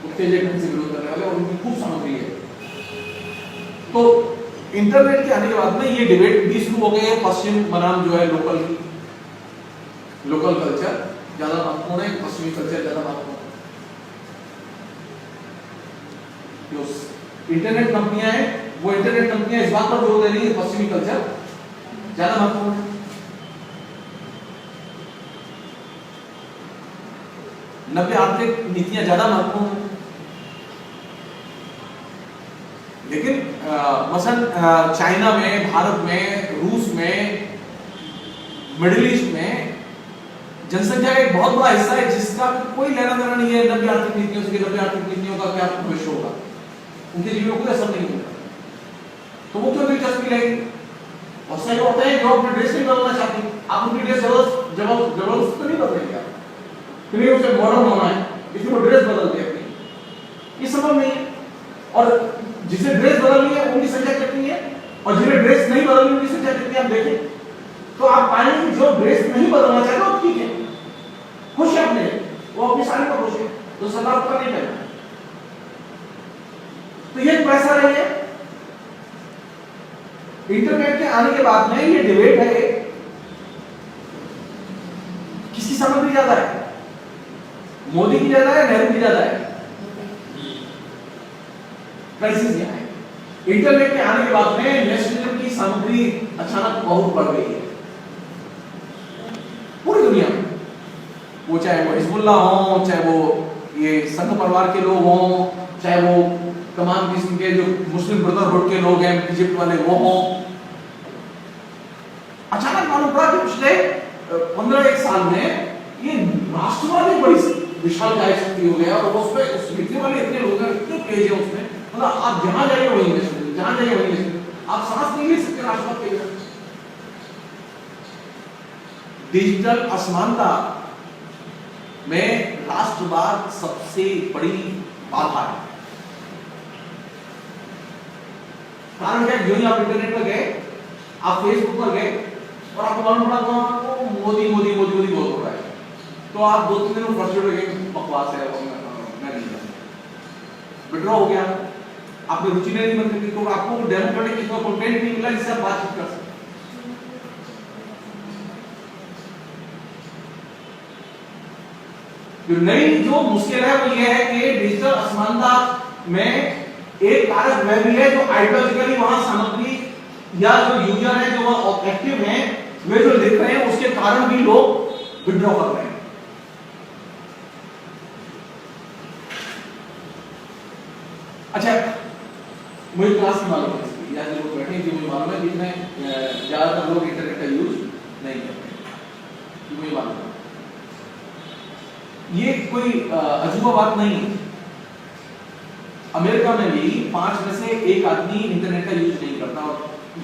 उत्तेजक ढंग से विरोध करने वाले, और उनकी खूब सामग्री है। तो इंटरनेट के आने के बाद में ये डिबेट भी शुरू हो गई है, पश्चिम बनाम जो है लोकल कल्चर ज्यादा महत्वपूर्ण है, पश्चिमी कल्चर ज्यादा महत्वपूर्ण है। जो इंटरनेट कंपनियां हैं, वो इंटरनेट कंपनियां इस बात पर जोर दे रही है पश्चिमी कल्चर ज्यादा महत्वपूर्ण है। नव्य आर्थिक नीतियां ज्यादा महत्वपूर्ण है। लेकिन मसलन चाइना में, भारत में, रूस में, मिडिल ईस्ट में जनसंख्या का एक बहुत बड़ा हिस्सा है जिसका कोई लेना देना नहीं है नव्य आर्थिक नीतियों से, नव्य आर्थिक नीतियों का क्या भविष्य होगा, उनके जीवन को कोई असर नहीं होगा। तो वो क्यों दिलचस्पी लेंगे? बहुत सारे होते हैं जो अपने ड्रेस नहीं बदलना चाहते, आप उनकी ड्रेस जबरदस्त तो नहीं बदलेंगे, क्योंकि उसे मॉडर्न होना है, इसलिए वो ड्रेस बदलते हैं अपनी, ये संभव नहीं है। और जिसे ड्रेस बदलनी है उनकी संख्या कितनी है, और जिन्हें ड्रेस नहीं बदलनी उनकी संख्या कितनी है, आप देखें तो आप पाएंगे जो ड्रेस नहीं बदलना चाहते वो ठीक है, खुश है अपने, वो अपनी साड़ी पर खुश है, तो सरकार ऊपर नहीं करना। तो ये पैसा रही है। इंटरनेट के आने के बाद में ये डिबेट है, किसकी सामग्री ज्यादा है, मोदी की ज्यादा है, नेहरू की ज्यादा है? क्राइसिस यहां है। इंटरनेट के आने के बाद में नेशनलिज्म की सामग्री अचानक बहुत बढ़ गई है पूरी दुनिया में, वो चाहे वो हिजबुल्लाह हो, चाहे वो ये संघ परिवार के लोग हों, चाहे वो तमाम किस्म के जो मुस्लिम ब्रदरहुड के लोग हैं, इजिप्ट वाले वो हों। अचानक मालूम पड़ा कि पिछले 15-1 साल में ये राष्ट्रवाद एक बड़ी विशाल शक्ति हो गया, और उसमें उस लिखने वाले इतने लोग हैं, इतने पेज है उसमें, मतलब आप जहां जाइए वहीं नेशनलिज्म, जहां जाइए वहीं नेशनलिज्म, आप सांस नहीं ले सकते राष्ट्रवाद के लिए। डिजिटल असमानता में राष्ट्रवाद सबसे बड़ी बाधा है। कारण क्या? जो ही आप इंटरनेट पर गए, आप फेसबुक पर गए और आपको मालूम पड़ा मोदी मोदी मोदी मोदी बहुत हो रहा है, तो आप 2-3 दिन में फ्रस्ट्रेट हो गए, बकवास है, मैं नहीं करता, विड्रॉ हो गया, आपने रुचि नहीं बन सकती, तो आपको डेमोक्रेटिक किसी कंटेंट नहीं मिला जिससे आप बातचीत कर सकते। नई जो मुश्किल है वो ये है कि डिजिटल असमानता में एक कारक वह भी है जो आइडियोलॉजिकली वहां सामग्री या जो यूजर है, जो वहां एक्टिव है, वे जो लिख रहे हैं उसके कारण भी लोग विड्रॉ कर रहे हैं। अच्छा, मुझे क्लास में मालूम है, यहाँ जो लोग बैठे हैं मुझे मालूम है, जिसमें ज्यादातर लोग इंटरनेट का यूज नहीं करते, मुझे मालूम है। ये कोई अजूबा बात नहीं है। अमेरिका में भी 5 में से 1 आदमी इंटरनेट का यूज नहीं करता, और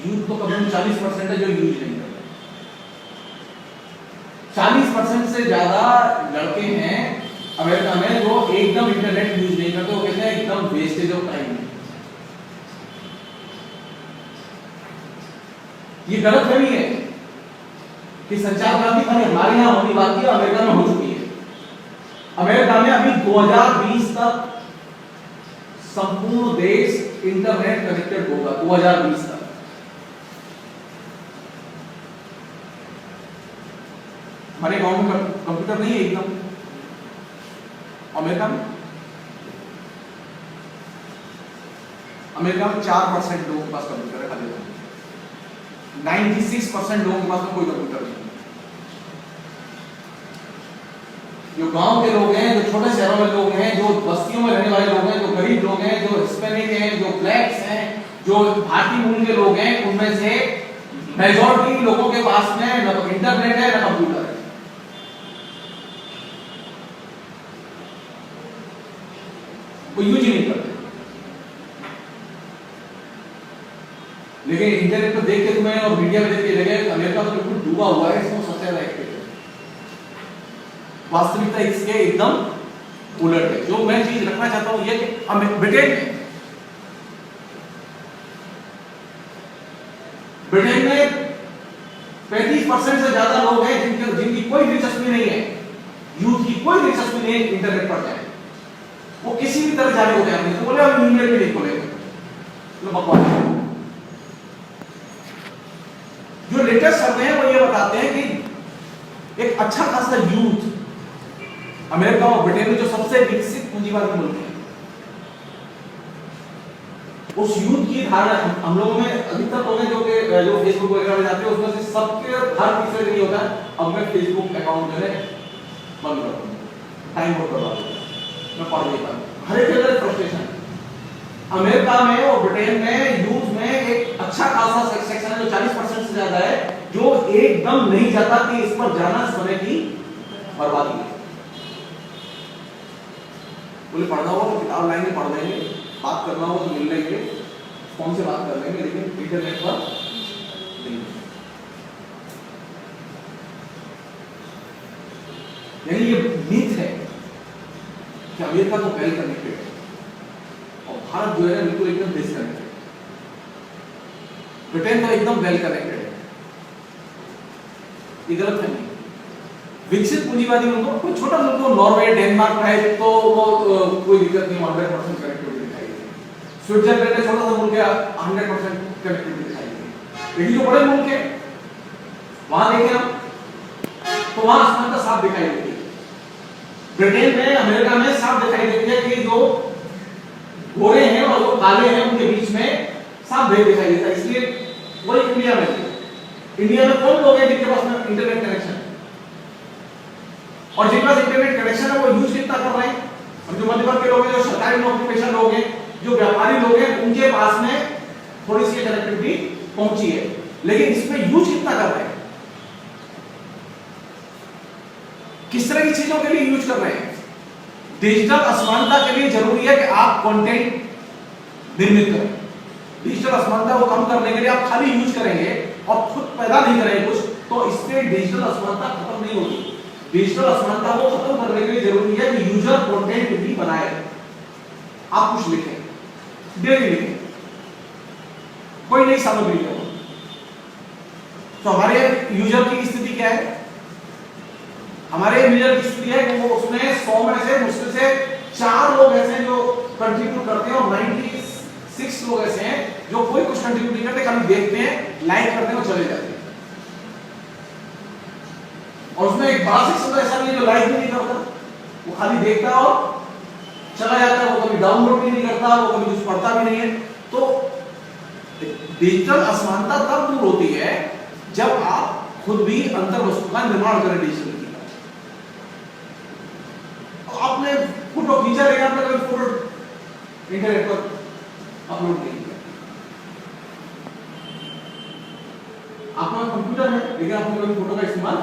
यूथ तो कम 40% है जो यूज नहीं करता। 40% से ज्यादा लड़के हैं अमेरिका में जो एकदम इंटरनेट यूज नहीं करते, वो कहते हैं एकदम वेस्टेज ऑफ टाइम। ये गलत फहमी है कि संचार क्रांति खाली हमारे यहां होने बाकी है, अमेरिका में हो चुकी है। अमेरिका में अभी 2020 तक संपूर्ण देश इंटरनेट कनेक्टेड होगा, 2020 तक। हमारे गांव में कंप्यूटर नहीं है एकदम, अमेरिका में 4% लोगों के पास कंप्यूटर है, खाली 96% लोगों के पास कोई कंप्यूटर नहीं। जो गांव के लोग हैं, जो छोटे शहरों में लोग हैं, जो बस्तियों में रहने वाले लोग हैं, जो गरीब लोग हैं, जो हिस्पैनिक हैं, जो ब्लैक्स हैं, जो भारतीय मूल के लोग हैं, उनमें से मेजॉरिटी लोगों के पास में न तो इंटरनेट है न कंप्यूटर है। वो यूज ही नहीं करते। लेकिन इंटरनेट पर देख के तुम्हें और मीडिया में देख के लगे अमेरिका तो बिल्कुल डूबा हुआ है, इसमें सबसे ज्यादा एक्टिव है। वास्तविकता इसके एकदम उलट है। जो मैं चीज रखना चाहता हूं ये कि ब्रिटेन में 35% से ज्यादा लोग हैं जिनकी कोई दिलचस्पी नहीं है, यूथ की कोई दिलचस्पी नहीं है इंटरनेट पर जाए। वो किसी भी तरह जाने को तैयार नहीं, तो बोले हम ईमेल भी नहीं खोलेंगे, तो बकवास। जो लेटेस्ट सर्वे हैं वो ये बताते हैं कि एक अच्छा खासा यूथ अमेरिका और ब्रिटेन में, जो सबसे विकसित पूंजीवादी मुल्क है, उस यूथ की धारणा हम लोगों में अधिकतर लोग हैं जो फेसबुक वगैरह में जाते हैं, उसमें से सबके हर तीसरे दिन होता है अब मैं फेसबुक अकाउंट जो है बंद कर दूं, टाइम बहुत बर्बाद होता है, मैं पढ़ नहीं पाता। हर एक जगह फ्रस्ट्रेशन। अमेरिका में और ब्रिटेन में यूथ में एक अच्छा खासा सेक्शन है जो 40% से ज्यादा है, जो एकदम नहीं चाहता कि इस पर जाना समय की बर्बादी है। बोले पढ़ना होगा तो किताब लाएंगे, पढ़ लेंगे, बात करना होगा तो मिल लेंगे, फोन से बात कर लेंगे, लेकिन इंटरनेट पर नहीं। यानी ये मिथ है कि अमेरिका तो वेल कनेक्टेड है और भारत जो है बिल्कुल एकदम डिसकनेक्टेड। ब्रिटेन तो एकदम वेल कनेक्टेड है, ये गलत है नहीं। विकसित पूंजीवादी मुल्कों, कोई छोटा मुल्क हो, नॉर्वे, डेनमार्क है, तो वो कोई दिक्कत नहीं, 100% कनेक्टिविटी दिखाई देगी। स्विट्जरलैंड है, छोटा सा मुल्क है, 100% कनेक्टिविटी दिखाई देगी। लेकिन जो बड़े मुल्क है वहां देखें हम तो वहां असमानता साफ दिखाई देती है। ब्रिटेन में, अमेरिका में साफ दिखाई देती है कि जो गोरे हैं और जो काले हैं उनके बीच में साफ भेद दिखाई देता है। इसलिए वही इंडिया में कौन लोग हैं जिनके पास में इंटरनेट कनेक्शन है, और जिनके पास इंटरनेट कनेक्शन है वो यूज कितना कर रहे हैं। और जो मध्य वर्ग के लोग हैं, जो सरकारी नौकरी पेशा लोग हैं, जो व्यापारी लोग हैं, उनके पास में थोड़ी सी कनेक्टिविटी पहुंची है, लेकिन इसमें यूज कितना कर रहे हैं, किस तरह की चीजों के लिए यूज कर रहे हैं। डिजिटल असमानता के लिए जरूरी है कि आप कंटेंट निर्मित करें। डिजिटल असमानता को कम करने के लिए आप खाली यूज करेंगे और खुद पैदा नहीं करेंगे कुछ, तो इससे डिजिटल असमानता खत्म नहीं होगी। डिजिटल असमानता को खत्म करने के लिए जरूरी है कि यूजर कंटेंट भी बनाए। आप कुछ लिखें, डेली लिखें, कोई नई सामग्री ले। तो हमारे यूजर की स्थिति क्या है? हमारे यूजर की स्थिति है कि वो उसमें 100 में से मुश्किल से 4 लोग ऐसे हैं जो कंट्रीब्यूट करते हैं, और 96 लोग ऐसे हैं जो कोई कुछ कंट्रीब्यूट नहीं करते, खाली देखते हैं, लाइक करते हैं और चले जाते हैं। और उसमें एक बड़ा सेक्शन ऐसा नहीं है जो लाइक भी नहीं करता, वो खाली देखता है और चला जाता है। वो कभी डाउनलोड भी नहीं करता, वो कभी कुछ पढ़ता भी नहीं है। तो डिजिटल असमानता तब दूर होती है जब आप खुद भी अंतर वस्तु का निर्माण करें डिजिटल की। आपने फोटो खींचा, लेकिन आपने कभी फोटो इंटरनेट पर अपलोड नहीं किया। आपका कंप्यूटर है, लेकिन आपने कभी फोटो का इस्तेमाल,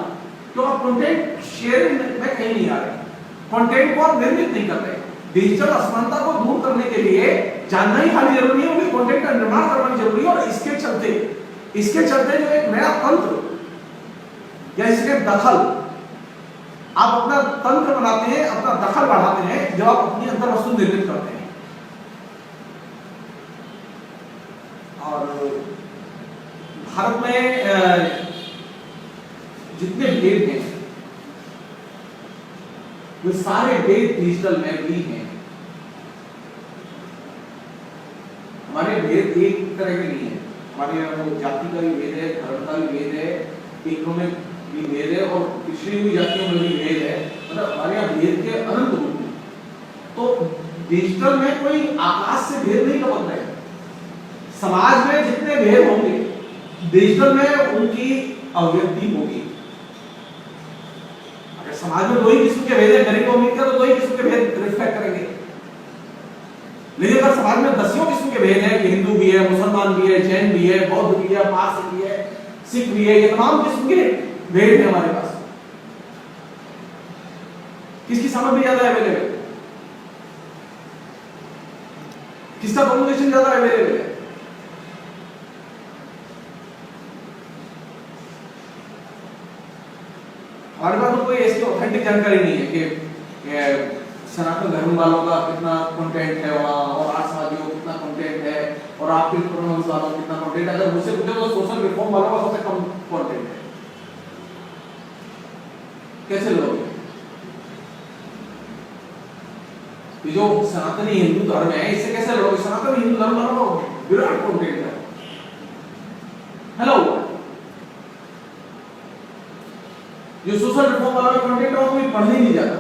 तो आप कंटेंट शेयरिंग में कहीं नहीं आ रहे, कंटेंट को आप निर्मित नहीं कर रहे। डिजिटल असमानता को दूर करने के लिए जानना ही खाली जरूरी है, उन्हें कंटेंट का निर्माण करना जरूरी है। और इसके चलते जो एक नया तंत्र या इसके दखल, आप अपना तंत्र बनाते हैं, अपना दखल बढ़ाते हैं जब आप अपनी अंतर वस्तु निर्मित करते हैं। और भारत में जितने भेद हैं वे सारे भेद डिजिटल में भी हैं। हमारे भेद एक तरह के नहीं है, हमारे यहाँ जाति का भी भेद है, धर्म का भी भेद है, इकोनॉमिक भी भेद है, और पिछड़ी हुई जातियों में भी भेद है। मतलब हमारे यहाँ भेद के अनंत रूप हैं। तो डिजिटल में कोई आकाश से भेद नहीं टपक रहे। समाज में जितने भेद होंगे डिजिटल में उनकी अभिव्यक्ति होगी। अगर समाज में दो ही किस्म के भेद है, गरीब अमीर का तो दो ही किस्म के भेद रिफ्लेक्ट करेंगे। लेकिन अगर समाज में दसियों किस्म के भेद है कि हिंदू भी है, मुसलमान भी है, जैन भी है, बौद्ध भी है, पारसी भी है, सिख भी है, ये तमाम किस्म के भेद है हमारे पास, किसकी सामग्री ज्यादा अवेलेबल है, किसका कम्युनिकेशन ज्यादा अवेलेबल है? हमारे पास तो कोई ऐसी ऑथेंटिक जानकारी नहीं है कि सनातन धर्म वालों का कितना कंटेंट है वहाँ, और आर्य समाजियों का कितना कंटेंट है, और आपके प्रोनोन्स वालों का कितना कंटेंट है। अगर मुझसे पूछे तो सोशल रिफॉर्म वालों का सबसे कम कंटेंट है। कैसे लोग ये जो सनातनी हिंदू धर्म है इससे कैसे लोग, सनातनी हिंदू धर्म वालों का विराट कंटेंट है। हेलो, जो सोशल रिफॉर्म वाला कंटेंट है वो कोई पढ़ने नहीं जाता।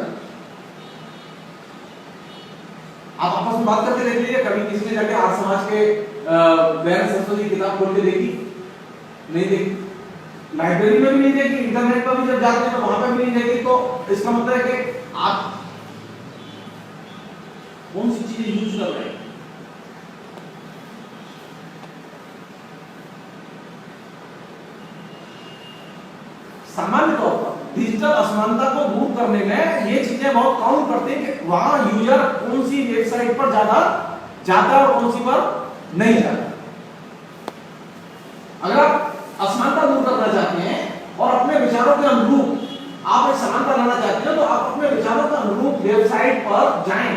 आप आपस में बात करके देख लीजिए, कभी किसी ने जाके आर्य समाज के दयानंद सरस्वती की किताब खोल के देखी? नहीं देखी। लाइब्रेरी में भी नहीं देखी, इंटरनेट पर भी जब जाते हैं तो वहां पर भी नहीं देखी। तो इसका मतलब है कि आप कौन सी चीजें यूज कर रहे हैं? सामान्य तौर पर डिजिटल असमानता को दूर करने में ये चीजें बहुत काउंट करते हैं कि वहां यूजर कौन सी वेबसाइट पर ज्यादा जाता है और कौन सी पर नहीं जाता। अगर आप असमानता दूर करना चाहते हैं और अपने विचारों के अनुरूप आप एक समानता लाना चाहते हैं तो आप अपने विचारों के अनुरूप वेबसाइट पर जाएं,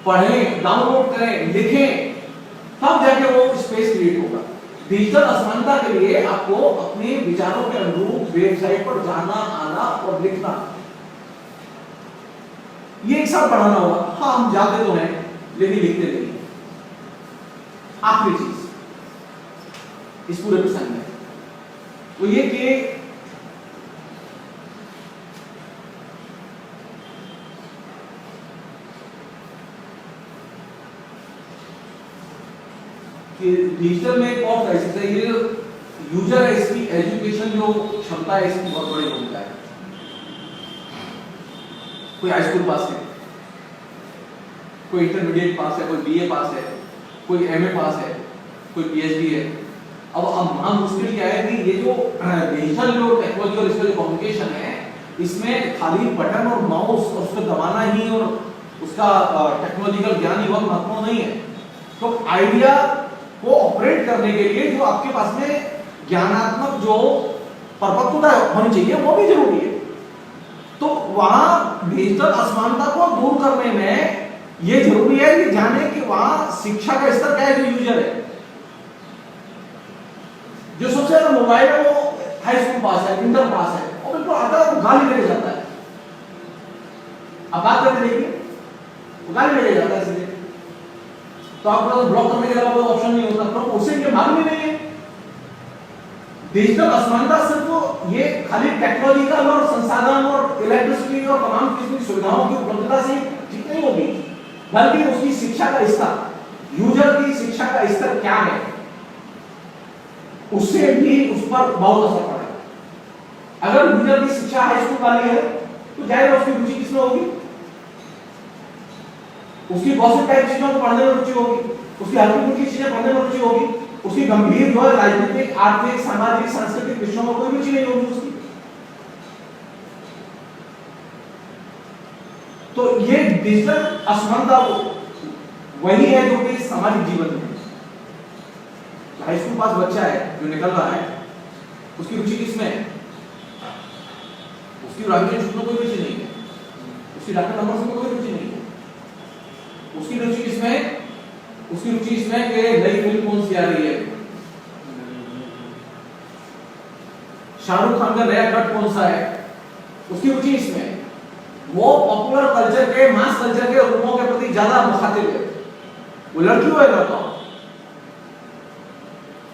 पढ़ें, डाउनलोड करें, लिखें, तब जाके वो स्पेस क्रिएट होगा। डिजिटल असमानता के लिए आपको अपने विचारों के अनुरूप वेबसाइट पर जाना, आना और लिखना, ये एक साथ बढ़ाना होगा। हाँ, हम जाते तो हैं लेकिन लिखते नहीं। आखिरी चीज इस पूरे प्रसंग में वो ये कि डिजिटल में एक और क्राइसिस है, ये यूजर है, इसकी एजुकेशन जो क्षमता है इसकी बहुत बड़ी भूमिका है। कोई हाई स्कूल पास है, कोई इंटरमीडिएट पास है, कोई बीए पास है, कोई एमए पास है, कोई पीएचडी है। अब वहां मुश्किल क्या है कि ये जो डिजिटल जो टेक्नोलॉजी और इसका जो कम्युनिकेशन है इसमें खाली बटन और माउस और उसको दबाना ही और उसका टेक्नोलॉजिकल ज्ञान ही बहुत महत्वपूर्ण नहीं है। तो आइडिया को ऑपरेट करने के लिए जो आपके पास में ज्ञानात्मक जो परिपक्वता होनी चाहिए वो भी जरूरी है। तो वहां डिजिटल असमानता को दूर करने में ये जरूरी है कि जाने कि वहां शिक्षा का स्तर क्या है। जो यूजर है, जो सबसे ज्यादा मोबाइल है वो हाई स्कूल पास है, इंटर पास है, और बिल्कुल आता है वो गाली देने जाता है। अब बात करते देखिए, वो गाली देने जाता है इसलिए तो आपको ब्लॉक करने के अलावा कोई ऑप्शन नहीं होता, तो उसे ये मालूम ही नहीं है। डिजिटल असमानता सिर्फ ये खाली टेक्नोलॉजिकल और संसाधन और इलेक्ट्रिसिटी और तमाम किस्म की सुविधाओं की उपलब्धता से ठीक नहीं होगी, बल्कि उसकी शिक्षा का स्तर, यूजर की शिक्षा का स्तर क्या है, उससे भी उस पर बहुत असर पड़ेगा। अगर यूजर की शिक्षा हाई स्कूल वाली है तो जाहिर उसकी रुचि किसमें होगी? उसकी गॉसिप टाइप चीजों को पढ़ने में रुचि होगी, उसकी हल्की फुल्की चीजें पढ़ने में रुचि होगी, उसकी गंभीर जो है राजनीतिक, आर्थिक, सामाजिक, सांस्कृतिक विषयों में कोई रुचि नहीं होगी उसकी। तो ये डिजिटल असमानता वही है जो कि सामाजिक जीवन में हाई स्कूल पास बच्चा है जो निकल रहा है, उसकी रुचि किसमें है? उसकी राजनीतिक क्षेत्र में कोई रुचि नहीं है, उसकी डॉक्टर नंबर से कोई रुचि नहीं है। उसकी रुचि किसमें है? उसकी रुचि इसमें कि नई फिल्म कौन सी आ रही है, शाहरुख खान का नया कट कौन सा है, उसकी रुचि इसमें है। वो पॉपुलर कल्चर के, मास कल्चर के रूपों के प्रति ज्यादा मुखातिब है, वो लड़की हो या लड़का हो।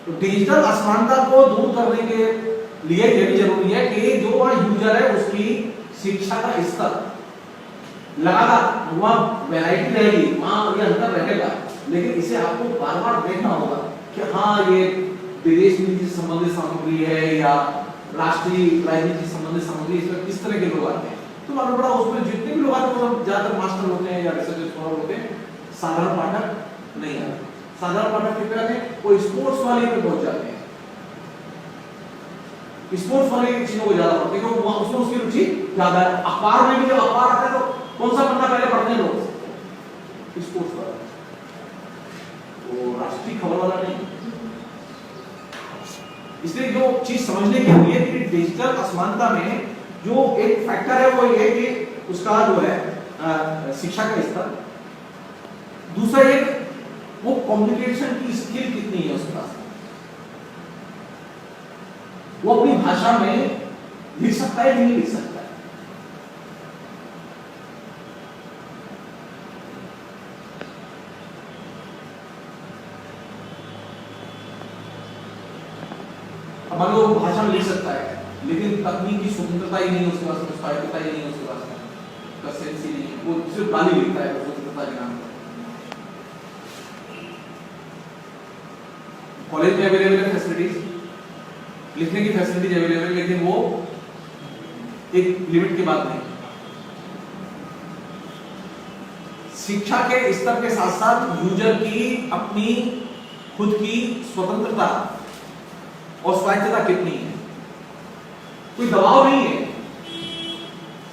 तो डिजिटल असमानता को दूर करने के लिए यह भी जरूरी है कि जो वहां यूजर है उसकी शिक्षा का स्तर लगातार, वहां वैरायटी रहेगी, वहां ये अंतर रहेगा, लेकिन इसे आपको बार बार देखना होगा कि हाँ ये विदेश नीति से संबंधित सामग्री है या राष्ट्रीय राजनीति संबंधित सामग्री, इसमें किस तरह के लोग आते हैं, तो मालूम पड़ा उसमें जितने भी लोग आते हैं वो ज्यादातर मास्टर होते हैं या रिसर्च स्कॉलर होते हैं, साधारण पाठक नहीं आते। साधारण पाठक कितने आते हैं, वो स्पोर्ट्स वाले पे पहुंच जाते हैं, स्पोर्ट्स वाले चीजों को ज्यादा पढ़ते हैं क्योंकि वहां उसमें उसकी रुचि ज्यादा है। अखबार में भी जब अखबार आता है तो कौन सा पन्ना पहले पढ़ते हैं लोग, स्पोर्ट्स वाला, वो राष्ट्रीय खबर वाला नहीं। इसलिए जो चीज समझने की है कि डिजिटल असमानता में जो एक फैक्टर है वो ये कि उसका जो है शिक्षा का स्तर, दूसरा एक वो कम्युनिकेशन की स्किल कितनी है उसके पास, वो अपनी भाषा में लिख सकता है नहीं लिख सकता है। अब मान लो भाषा में लिख सकता है लेकिन तकनीकी स्वतंत्रता ही नहीं उसके पास, स्वायत्तता ही नहीं उसके पास, कंसिस्टेंसी नहीं, वो सिर्फ गाली लिखता है स्वतंत्रता के नाम पर। कॉलेज में अवेलेबल है फैसिलिटीज, लिखने की फैसिलिटीज अवेलेबल, लेकिन वो एक लिमिट के बाद नहीं। शिक्षा के स्तर के साथ साथ यूजर की अपनी खुद की स्वतंत्रता और स्वायत्तता कितनी है, कोई दबाव नहीं है,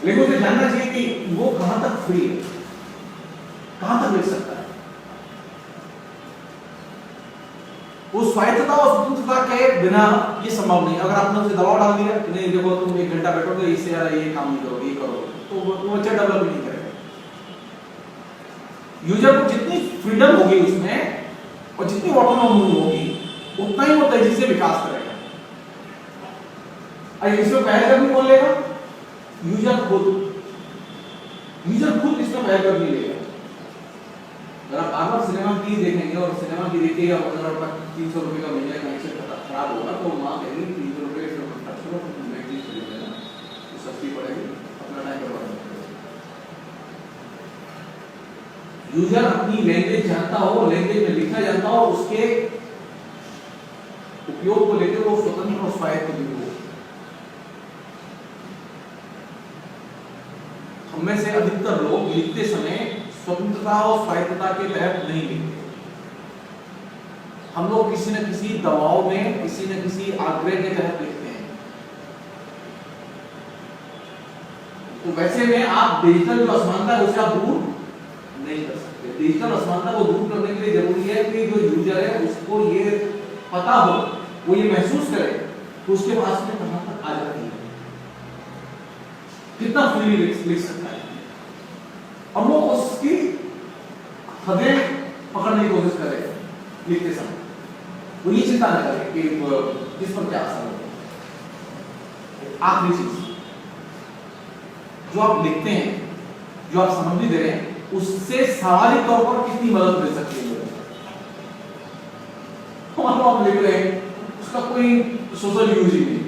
लेकिन उसे जानना चाहिए कि वो कहां तक फ्री है, कहां तक लिख सकता है। उस स्वायत्तता और स्वतंत्रता के बिना ये संभव नहीं। अगर आपने उसे दबाव डाल दिया कि नहीं देखो तुम 1 घंटा बैठोगे इससे यार ये काम नहीं करोगे, ये करो, तो वो बच्चा डेवलप नहीं करेगा। यूजर को जितनी फ्रीडम होगी उसमें और जितनी ऑटोनॉमी होगी उतना ही वो तेजी से विकास करेगा। इसमें पहल करनी कौन लेगा, यूजर खुद इसमें पहल कर नहीं लेगा। अगर आप बार-बार सिनेमा की देखेंगे और सिनेमा की देखिएगा अगर आपका 300 रुपए का महीने का कनेक्शन खराब होगा तो मां कहेगी 300 रुपए से खर्च करो, तुम नेटफ्लिक्स खरीद लेना, तो सस्ती पड़ेगी, अपना टाइम बर्बाद मत करो। यूजर अपनी लैंग्वेज जानता हो, लैंग्वेज में लिखना जानता हो, उसके उपयोग को लेकर वो स्वतंत्र और स्वायत्त भी हो। हम में से अधिकतर लोग लिखते समय स्वतंत्रता और स्वायत्तता के तहत नहीं लिखते। हम लोग किसी न किसी दबाव में, किसी न किसी आग्रह के तहत लिखते हैं। तो वैसे में आप डिजिटल जो असमानता है उसे आप दूर नहीं कर सकते। डिजिटल असमानता को दूर करने के लिए जरूरी है कि जो यूजर है उसको ये पता हो, वो ये महसूस करे कि उसके पास में कहां तक आजादी है, कितना फ्री लिख सकता है, और वो उसकी हदें पकड़ने की कोशिश करे लिखते समय। वो ये चिंता न करे कि किस पर क्या असर होगा। आखिरी चीज, जो आप लिखते हैं, जो आप सामग्री दे रहे हैं, उससे सामाजिक तौर पर कितनी मदद मिल सकती है। आप लिख रहे हैं उसका कोई सोशल यूज ही नहीं,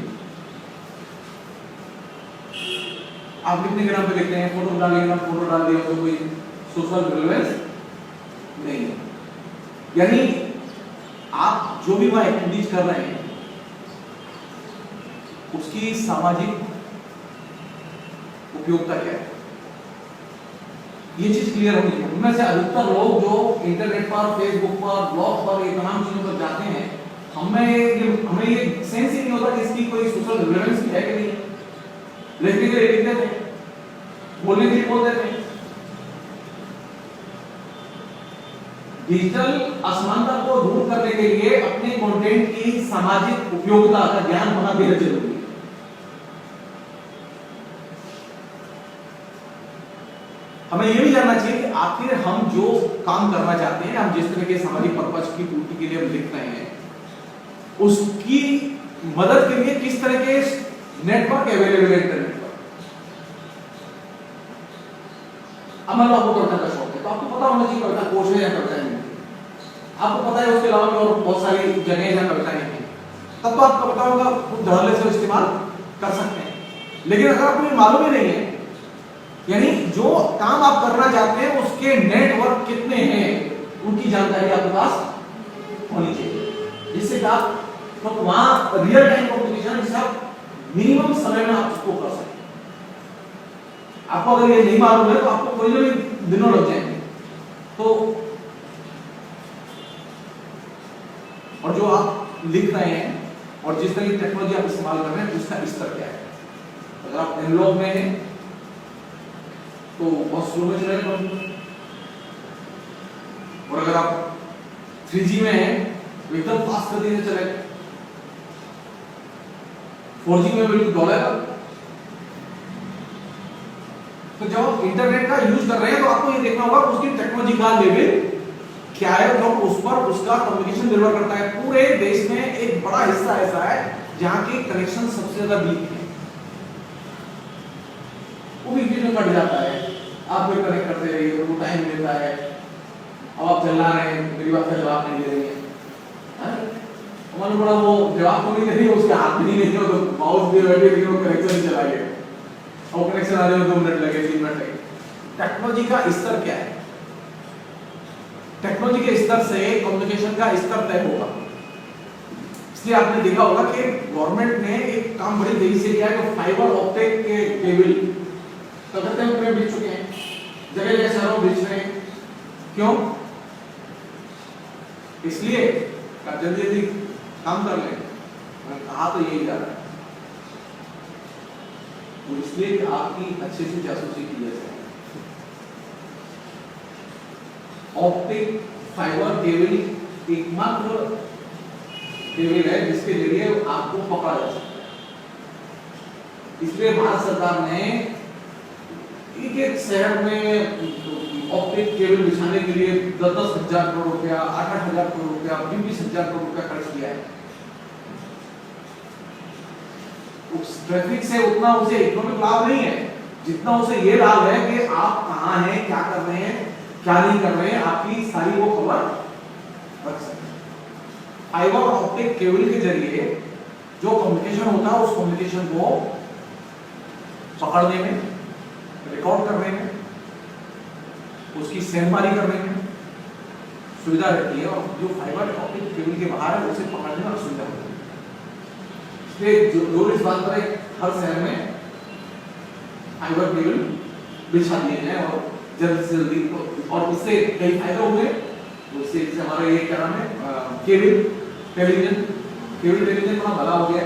आप लिखने के नाम पे लिखते हैं, फोटो डालने के नाम फोटो डाल दिया, तो कोई सोशल रिलेवेंस नहीं है। यानी आप जो भी वह एक्टिविटीज कर रहे हैं उसकी सामाजिक उपयोगिता क्या है, ये चीज क्लियर होनी चाहिए। उनमें से अधिकतर लोग जो इंटरनेट पर, फेसबुक पर, ब्लॉग पर, ये तमाम चीजों पर जाते हैं, हमें ये सेंस ही नहीं होता कि इसकी कोई सोशल रिलेवेंस है कि नहीं। लिखने के लिए लिख देते हैं, बोलने के लिए बोल देते हैं। डिजिटल असमानता को दूर करने के लिए अपने कंटेंट की सामाजिक उपयोगिता का ज्ञान होना बेहद जरूरी है। हमें यह भी जानना चाहिए कि आखिर हम जो काम करना चाहते हैं, हम जिस तरह के सामाजिक पर्पस की पूर्ति के लिए हम लिख रहे हैं, उसकी मदद के लिए किस तरह के नेटवर्क अवेलेबल है इंटरनेट पर। अब मान लो आपको कविता का शौक है, तो आपको पता होना चाहिए कविता कोश है या कविता नहीं। आपको पता है उसके अलावा भी और बहुत सारी जगह है जहां कविता नहीं है, तब तो आप कविताओं का धड़ल्ले से इस्तेमाल कर सकते हैं। लेकिन अगर आपको ये मालूम ही नहीं है, यानी जो काम आप करना चाहते हैं उसके नेटवर्क कितने हैं, उनकी जानकारी आपके पास होनी चाहिए, जिससे आप तो वहां रियल टाइम कम्युनिकेशन, जिसे आप मिनिमम समय में आप उसको कर सकते। आपको अगर ये नहीं मालूम है तो आपको कोई ना कोई दिनों लग जाएंगे। तो और जो आप लिख रहे हैं और जिस तरह की टेक्नोलॉजी आप इस्तेमाल कर रहे हैं उसका स्तर क्या है। अगर आप एनालॉग में हैं तो बहुत स्लो में चलेगा, और अगर आप 3G में हैं तो एकदम फास्ट गति से चलेगा, 4G में बिल्कुल दौड़ेगा। तो जब आप इंटरनेट का यूज कर रहे हैं तो आपको ये देखना होगा कि उसकी टेक्नोलॉजी का लेवल क्या है, जो उस पर उसका कम्युनिकेशन निर्भर करता है। पूरे देश में एक बड़ा हिस्सा ऐसा है जहां के कनेक्शन सबसे ज्यादा वीक है, वो भी बीच में कट जाता है। आप फिर कनेक्ट करते रहिए, वो टाइम लेता है। अब आप चला रहे हैं, मेरी बात का जवाब नहीं दे रही है, मन बड़ा वो जवाब तो नहीं दे रही है, उसके हाथ भी नहीं है तो माउस भी बैठे लेकिन वो कनेक्शन ही चला गया, और कनेक्शन आने में 2 मिनट लगे, 3 मिनट लगे। टेक्नोलॉजी का स्तर क्या है? टेक्नोलॉजी के स्तर से कम्युनिकेशन का स्तर तय होगा। इसलिए आपने देखा होगा कि गवर्नमेंट ने एक काम बड़ी तेजी से किया है, तो फाइबर ऑप्टिक के केबल कलकत्ते में बिछ चुके हैं, जगह जगह शहरों में बिछ रहे हैं। क्यों? इसलिए जल्दी जल्दी काम कर लें, कहा तो यही जा रहा है, तो इसलिए कि आपकी अच्छे से जासूसी की जा सके। ऑप्टिक फाइबर केबल एकमात्र केबल है जिसके जरिए आपको पकड़ा जा सकता है। इसलिए भारत सरकार ने एक एक शहर में ऑप्टिक केबल बिछाने के लिए 10-10 हजार करोड़ रुपया, 8-8 हजार करोड़ रुपया, 20-20 हजार करोड़ रुपया खर्च किया है। उस ट्रैफिक से उतना उसे इकोनॉमिक लाभ नहीं है जितना उसे ये लाभ है कि आप कहां हैं, क्या कर रहे हैं, क्या नहीं कर रहे हैं, आपकी सारी वो खबर रख सकते हैं। फाइबर ऑप्टिक केबल के जरिए जो कम्युनिकेशन होता है उस कम्युनिकेशन को पकड़ने में, रिकॉर्ड करने में, उसकी सेंधमारी करने में सुविधा रहती है, और जो फाइबर ऑप्टिक केबल के बाहर है उसे पकड़ने में असुविधा होती है। इसलिए जोर इस बात पर है हर शहर में फाइबर केबल बिछा दिए जाए और जल्द से जल्दी, और उससे कई फायदे हुए। उससे जैसे हमारा ये क्या नाम है, केबल टेलीविजन थोड़ा भला हो गया,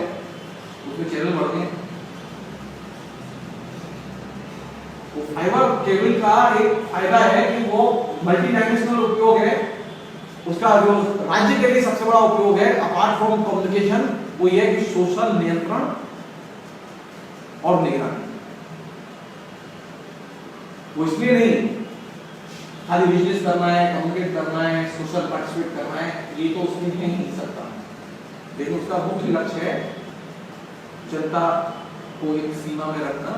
उसमें चैनल बढ़ गए। तो फाइबर केबल का एक फायदा है कि वो मल्टी डायमेंशनल उपयोग है, उसका जो राज्य के लिए सबसे बड़ा उपयोग है अपार्ट फ्रॉम कम्युनिकेशन, वो ये है कि सोशल नियंत्रण और निगरानी। वो इसलिए नहीं खाली बिजनेस करना है, कम्युनिकेट करना है, सोशल पार्टिसिपेट करना है, ये तो उसमें नहीं सकता, लेकिन उसका मुख्य लक्ष्य है जनता को एक सीमा में रखना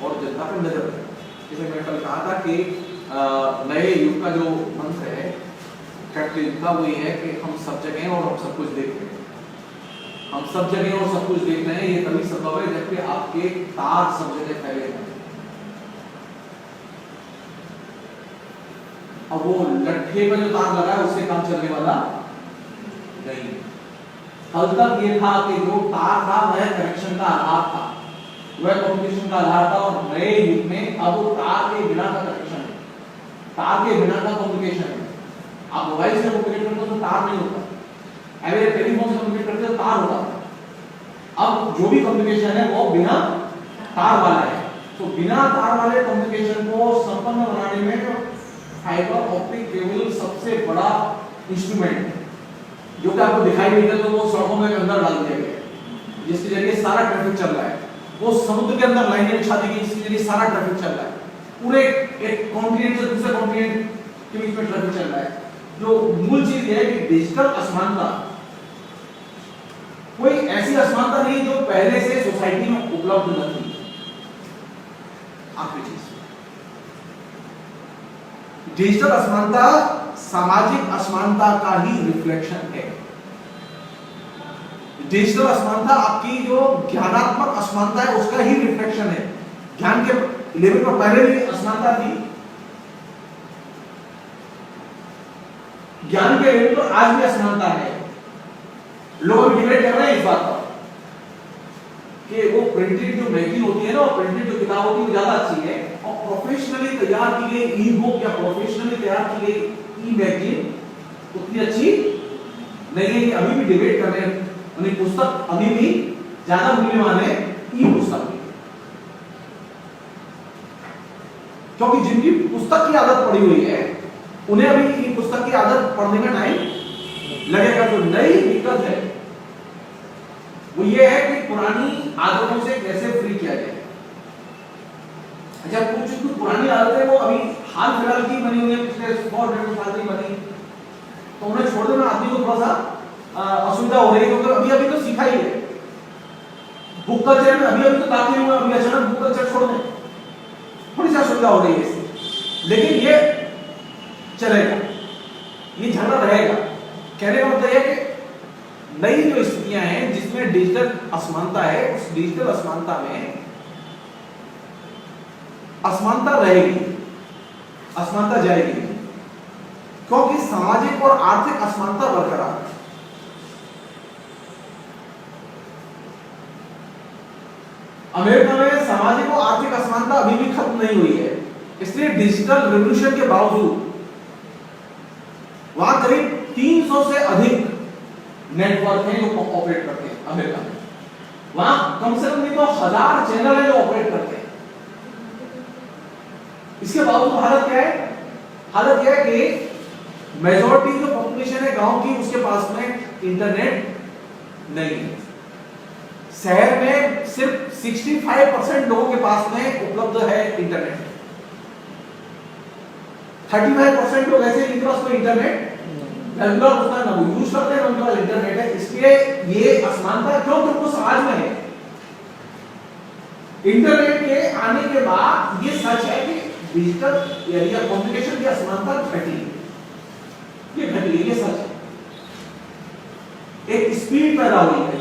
और जनता पर नजर रखना। जैसे मैं कल कहा था कि नए युग का जो मंत्र है कैपिटल युग का, वो ये है कि हम सब जगह और हम सब कुछ देख रहे हैं। हम सब जगह और सब कुछ देख रहे हैं, ये तभी संभव है जबकि आपके तार सब जगह फैले हैं। अब वो लट्ठे में जो तार लगा है उससे काम चलने वाला नहीं। कल तक ये था कि जो तार था वह कनेक्शन का आधार था, वह कम्युनिकेशन का आधार था, और नए युग में अब वो तार के बिना का कनेक्शन है, तार के बिना का कम्युनिकेशन है। आप मोबाइल से कम्युनिकेट करते हो तो तार नहीं होता, अगर टेलीफोन से कम्युनिकेट करते हो तो तार होता है। अब जो भी कम्युनिकेशन है वो बिना तार वाला है, तो बिना तार वाले कम्युनिकेशन को संपन्न बनाने में फाइबर ऑप्टिक केबल सबसे बड़ा इंस्ट्रूमेंट है, जो कि आपको दिखाई नहीं देता, तो वो सड़कों में अंदर डाल दिया गया, जिसके जरिए सारा ट्रैफिक चल रहा है। वो समुद्र के अंदर लाइनें बिछा दी गई जिसके जरिए सारा ट्रैफिक चल रहा है, पूरे एक कॉन्टिनेंट से दूसरे कॉन्टिनेंट के बीच में ट्रैफिक चल रहा है। जो मूल चीज है कि डिजिटल असमानता, कोई ऐसी असमानता नहीं जो पहले से सोसाइटी में उपलब्ध न थी। आखिरी चीज, डिजिटल असमानता सामाजिक असमानता का ही रिफ्लेक्शन है। डिजिटल असमानता आपकी जो ज्ञानात्मक असमानता है उसका ही रिफ्लेक्शन है। ज्ञान के लेवल पर पहले भी असमानता थी, ज्ञान के लेवल पर आज भी असमानता है। लोग डिबेट कर रहे हैं इस बात पर कि वो प्रिंटेड जो मैगजीन होती है ना, वो प्रिंटेड जो किताब होती है वो ज्यादा अच्छी है, और प्रोफेशनली तैयार की गई ई बुक या प्रोफेशनली तैयार की गई ई मैगजीन उतनी अच्छी नहीं है। कि अभी भी डिबेट कर रहे हैं, उन्हें पुस्तक अभी भी ज्यादा मूल्यवान है ई पुस्तक की, क्योंकि जिनकी पुस्तक की आदत पड़ी हुई है उन्हें अभी ई पुस्तक की आदत पढ़ने में टाइम लगेगा। जो नई दिक्कत है वो ये है कि पुरानी आदतों से कैसे फ्री किया जाए। अच्छा, कुछ पुरानी आदतें वो अभी हाल फिलहाल की बनी हुई है, पिछले 100-150 साल की बनी, तो उन्हें छोड़ने में आदमी को थोड़ा सा असुविधा हो रही है, क्योंकि अभी अभी तो सीखा ही है। बुक कल्चर में अभी अभी तो दाखिल हुआ, अभी अचानक बुक कल्चर छोड़ दें, थोड़ी सी असुविधा हो रही है इससे, लेकिन ये चलेगा, ये झगड़ा रहेगा। कहने का मतलब है कि नई जो स्थितियां हैं जिसमें डिजिटल असमानता है, उस डिजिटल असमानता में असमानता रहेगी, असमानता जाएगी, क्योंकि सामाजिक और आर्थिक असमानता बरकरार है। अमेरिका में सामाजिक और आर्थिक असमानता अभी भी खत्म नहीं हुई है, इसलिए डिजिटल रेवोल्यूशन के बावजूद वहां करीब 300 से अधिक नेटवर्क हैं जो ऑपरेट करते हैं अमेरिका में। वहां कम से कम नहीं तो 1000 चैनल है जो ऑपरेट करते हैं। इसके बावजूद हालत क्या है? हालत यह है कि मेजॉरिटी जो पॉपुलेशन है गांव की, उसके पास में इंटरनेट नहीं है। शहर में सिर्फ 65% लोगों के पास में उपलब्ध है इंटरनेट। 35% लोग ऐसे जिनके पास कोई इंटरनेट रेगुलर होता है ना, वो यूज करते हैं, उनके पास इंटरनेट है। इसलिए ये असमानता क्यों तुमको समाज में है। इंटरनेट के आने के बाद ये सच है कि डिजिटल या कम्युनिकेशन की असमानता घटी, ये घटी, ये सच है। एक स्पीड पैदा हुई है,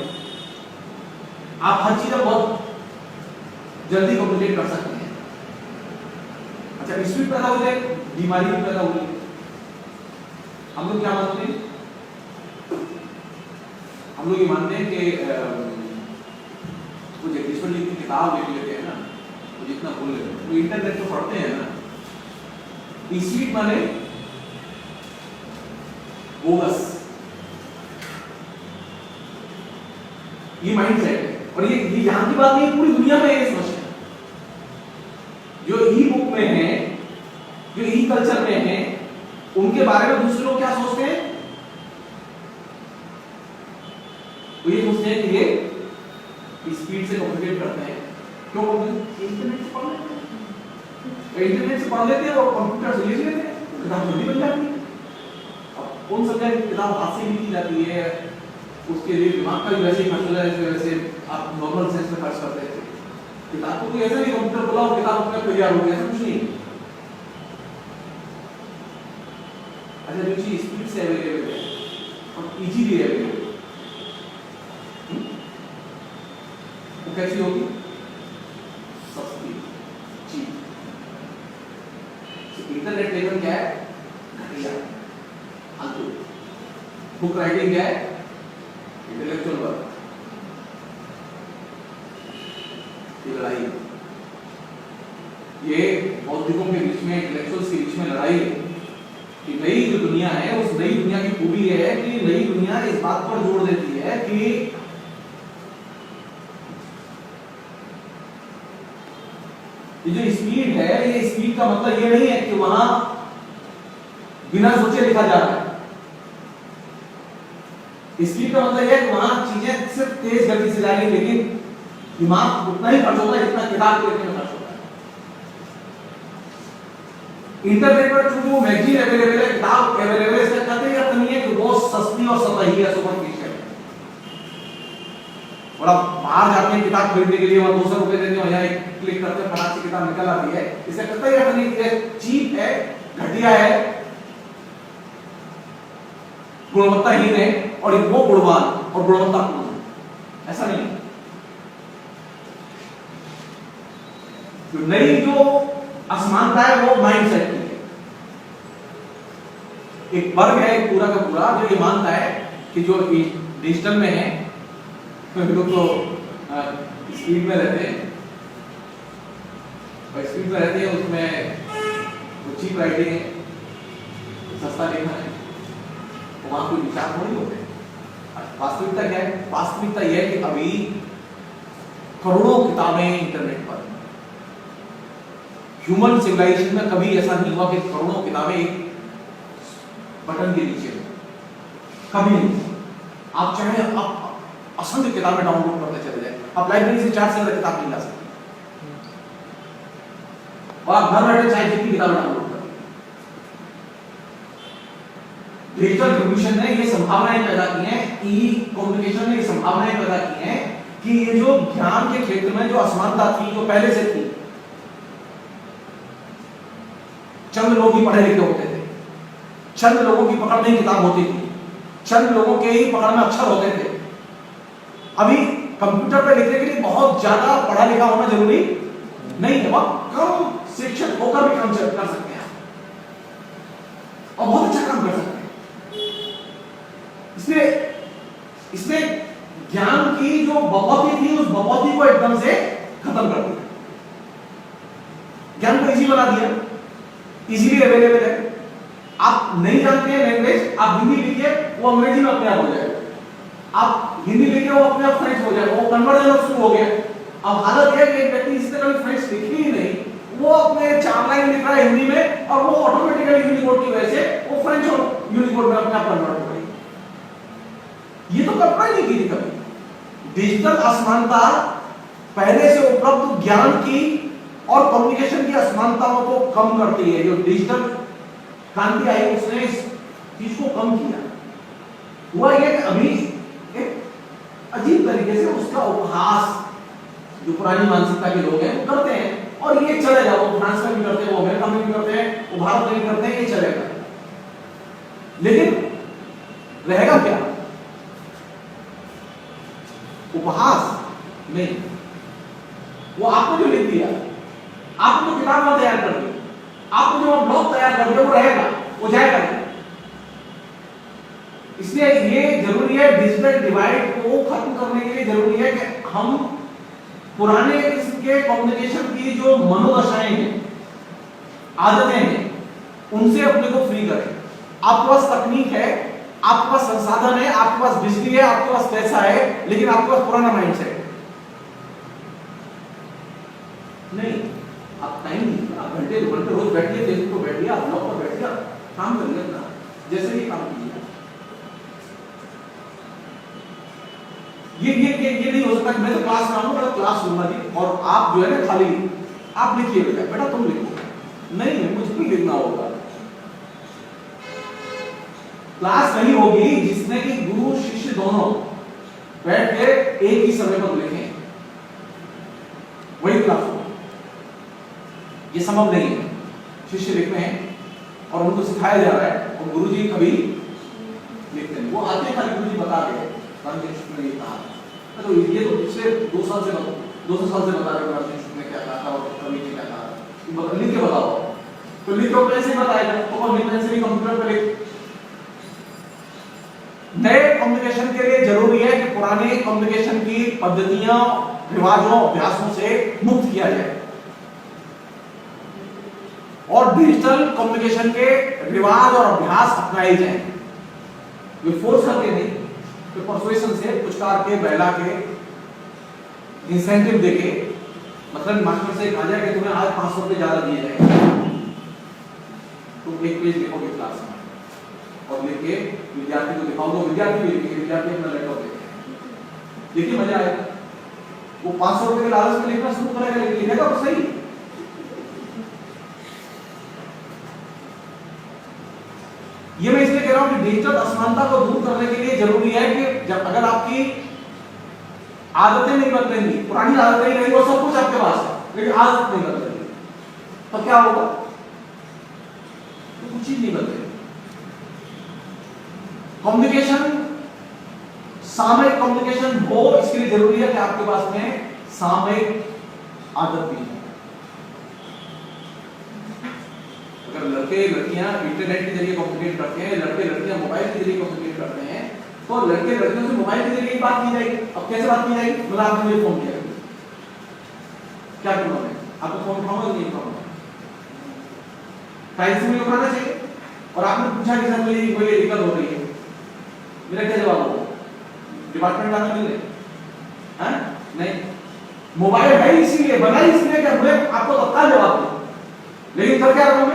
आप हर चीज बहुत जल्दी कम्युनिकेट कर सकते हैं। अच्छा, स्पीड पैदा हुई है, बीमारी भी पैदा हुई है। हम लोग क्या मानते हैं? हम लोग ये मानते हैं कि वो जगदीश्वर जी की किताब लिख लेते हैं ना, वो जितना भूल लेते हैं, वो इंटरनेट पे पढ़ते हैं ना, स्पीड माने बोगस, ये माइंडसेट है। और ये यहां की बात नहीं, पूरी दुनिया में ये समस्या है। जो ई बुक में है, जो ई कल्चर में है, उनके बारे में दूसरे लोग क्या सोचते हैं? वो ये सोचते हैं कि ये स्पीड से कम्युनिकेट करते हैं। क्यों? इंटरनेट से पढ़ लेते हैं, इंटरनेट से पढ़ लेते हैं और कंप्यूटर से लिख लेते हैं, किताब जल्दी बन जाती है। अब कौन समझा कि किताब हाथ से लिखी जाती है, उसके लिए दिमाग का भी वैसे ही खर्च है जैसे आप नॉर्मल सेंस में खर्च करते थे। किताब को कोई ऐसा नहीं कंप्यूटर बोला और किताब अपने तैयार हो गया, ऐसा कुछ नहीं। अच्छा, जो चीज स्पीड से अवेलेबल है और इजीली अवेलेबल वो कैसी होगी? सस्ती, चीप। इंटरनेट लेवल क्या है? घटिया, फालतू। बुक राइटिंग क्या है? इंटेलेक्चुअल वर्क, ये लड़ाई, ये बौद्धिकों के बीच में, इंटेलेक्चुअल्स के बीच में लड़ाई है कि नई जो दुनिया है, उस नई दुनिया की खूबी ये है कि नई दुनिया इस बात पर जोर देती है कि ये जो स्पीड है, ये स्पीड का मतलब ये नहीं है कि वहां बिना सोचे लिखा जा रहा है। स्पीड का मतलब यह है कि वहां चीजें सिर्फ तेज गति से जाएंगी, लेकिन दिमाग उतना ही खर्च होता है जितना किताब को लिखने में खर्च होता है। इंटरनेट पर चूंकि वो मैगजीन अवेलेबल है, किताब अवेलेबल है, इसका कहते हैं नहीं है कि वो सस्ती और सतही है, सुपरफिशियल है। और आप बाहर जाते हैं किताब खरीदने के लिए, वहां 200 रुपए देते हो, यहाँ एक क्लिक करते हैं, फटाक से किताब निकल आती है। इसका कहते हैं नहीं कि चीप है, घटिया है, गुणवत्ताहीन है, और वो गुणवान और गुणवत्तापूर्ण है, ऐसा नहीं। जो नई जो असमानता है वो माइंडसेट की है। एक वर्ग है पूरा का पूरा जो ये मानता है कि जो डिजिटल में है, तो स्पीड में रहते हैं, और स्पीड में रहते हैं उसमें चीप राइटिंग है, सस्ता लेखन है, तो वहां कोई विचार थोड़ी होते हैं। वास्तविकता क्या है? वास्तविकता यह है कि अभी करोड़ों किताबें इंटरनेट पर, ह्यूमन सिविलाइजेशन में कभी ऐसा नहीं हुआ कि करोड़ों किताबें एक बटन के नीचे, कभी नहीं। आप चाहे आप असंख्य किताबें डाउनलोड करते चले जाए, आप लाइब्रेरी से 4 से ज्यादा किताब नहीं ला सकते, और आप घर बैठे चाहे जितनी किताबें डाउनलोड करें। डिजिटल रिवॉल्यूशन ने ये संभावनाएं पैदा की हैं, ई कम्युनिकेशन ने ये संभावनाएं पैदा की हैं कि ये जो ज्ञान के क्षेत्र में जो असमानता थी, जो पहले से थी, चंद लोग ही पढ़े लिखे होते थे, चंद लोगों की पकड़ में किताब होती थी, चंद लोगों के ही पकड़ में अक्षर होते थे। अभी कंप्यूटर पे लिखने के लिए बहुत ज्यादा पढ़ा लिखा होना जरूरी नहीं है, बहुत कम शिक्षित होकर भी काम कर सकते हैं और बहुत अच्छा काम कर सकते हैं। इसमें ज्ञान की जो बढ़ोतरी थी, उस बढ़ोतरी को एकदम से खत्म कर दिया, ज्ञान को इजी बना दिया, इजीली अवेलेबल है। आप नहीं जानते हैं लैंग्वेज, आप हिंदी लिखिए, वो अंग्रेजी में अपने आप हो जाएगा, आप हिंदी लिखिए, वो अपने आप फ्रेंच हो जाएगा, वो कन्वर्जन शुरू हो गया। अब हालत यह है कि एक व्यक्ति जिसने कभी फ्रेंच लिखी ही नहीं, वो अपने 4 लाइन लिख रहा है हिंदी में, और वो ऑटोमेटिकली यूनिकोड की वजह से वो फ्रेंच और यूनिकोड में अपने आप कन्वर्ट हो गई। ये तो कल्पना नहीं की थी कभी। डिजिटल असमानता पहले से उपलब्ध ज्ञान की और कम्युनिकेशन की असमानताओं को कम करती है। जो डिजिटल क्रांति आई उसने इस चीज को कम किया। हुआ यह कि अभी एक अजीब तरीके से उसका उपहास जो पुरानी मानसिकता के लोग हैं वो करते हैं, और ये चलेगा, वो फ्रांस में भी करते हैं, वो अमेरिका में भी करते हैं, वो भारत में भी करते हैं, ये चलेगा। लेकिन रहेगा क्या? उपहास नहीं, वो आपको जो लिख दिया, आपको जो किताब में तैयार कर दी, आपको जो ब्लॉग तैयार कर दिया, वो रहेगा, वो जाएगा नहीं। इसलिए ये जरूरी है, डिजिटल डिवाइड को खत्म करने के लिए जरूरी है कि हम पुराने किस्म के कम्युनिकेशन की जो मनोदशाएं हैं, आदतें हैं, उनसे अपने को फ्री करें। आपके पास तकनीक है, आपके पास संसाधन है, आपके पास बिजली है, आपके पास पैसा है, लेकिन आपके पास पुराना माइंडसेट नहीं। आप टाइम नहीं, आप घंटे 2 घंटे रोज बैठिए, फेसबुक पर बैठिए, आप ब्लॉग पर बैठिए, काम करिए अपना, जैसे ही काम कीजिए। ये नहीं हो सकता कि मैं तो क्लास में आऊंगा, मैं क्लास लूंगा जी, और आप जो है ना खाली आप लिखिए, बेटा तुम लिखो। नहीं, मुझे भी लिखना होगा। क्लास वही होगी जिसमें कि गुरु शिष्य दोनों बैठ के एक ही समय पर लिखें, वही क्लास होगी। ये संभव नहीं है, शिष्य लिख रहे हैं और उनको सिखाया जा रहा है, और गुरुजी कभी लिखते नहीं। वो आते खाली गुरुजी बता रहे हैं, ने ये कहा, तो ये तो पिछले 2 साल से 200 साल से बता रहे हैं ने क्या कहा था और कवि ने क्या कहा, लिख के बताओ। तो लिख के कैसे बताएगा? तो पेन से भी कंप्यूटर पर लिख। नए कम्युनिकेशन के लिए जरूरी है कि पुराने कम्युनिकेशन की पद्धतियों, रिवाजों, अभ्यासों से मुक्त किया जाए, और डिजिटल कम्युनिकेशन के रिवाज और अभ्यास अपनाए जाएं। वे फोर्स करके नहीं, तो परसुएशन से, पुचकार के, बहला के, इंसेंटिव देके, मतलब मास्टर से कहा जाए कि तुम्हें आज 500 रुपए ज्यादा दिए जाएंगे, तुम एक पेज लिखोगे क्लास में और लिखे विद्यार्थी को दिखाओगे, विद्यार्थी भी लिखेंगे, विद्यार्थी अपना लैपटॉप देखेंगे, देखिए मजा आएगा। वो 500 रुपए के लालच में लिखना शुरू करेगा, लेकिन लिखेगा तो सही। ये मैं इसलिए कह रहा हूं कि डिजिटल असमानता को दूर करने के लिए जरूरी है कि जब अगर आपकी आदतें नहीं बदलेंगी, पुरानी आदतें ही नहीं, वो सब कुछ आपके पास है, लेकिन आदत नहीं बदलेगी, तो क्या होगा? तो कुछ चीज नहीं बदलेगी। कम्युनिकेशन, सामयिक कम्युनिकेशन हो, इसके लिए जरूरी है कि आपके पास में सामयिक आदत भी है। अगर लड़के लड़कियां इंटरनेट के जरिए कम्युनिकेट करते हैं, लड़के लड़कियां मोबाइल के जरिए कम्युनिकेट करते हैं, तो लड़के लड़कियों से मोबाइल के जरिए बात की जाएगी। अब कैसे बात की जाएगी? मतलब आपने मुझे फोन किया, क्या प्रॉब्लम है? आपको फोन उठाऊंगा कि नहीं उठाऊंगा? टाइम से मुझे उठाना चाहिए। और आपने पूछा कि सर मेरी कोई दिक्कत हो रही है, मेरा क्या जवाब होगा? डिपार्टमेंट जाना मिल रहे हैं? नहीं, मोबाइल है इसीलिए बना इसलिए कि मैं आपको तत्काल जवाब दूं, लेकिन कर क्या रहा हूं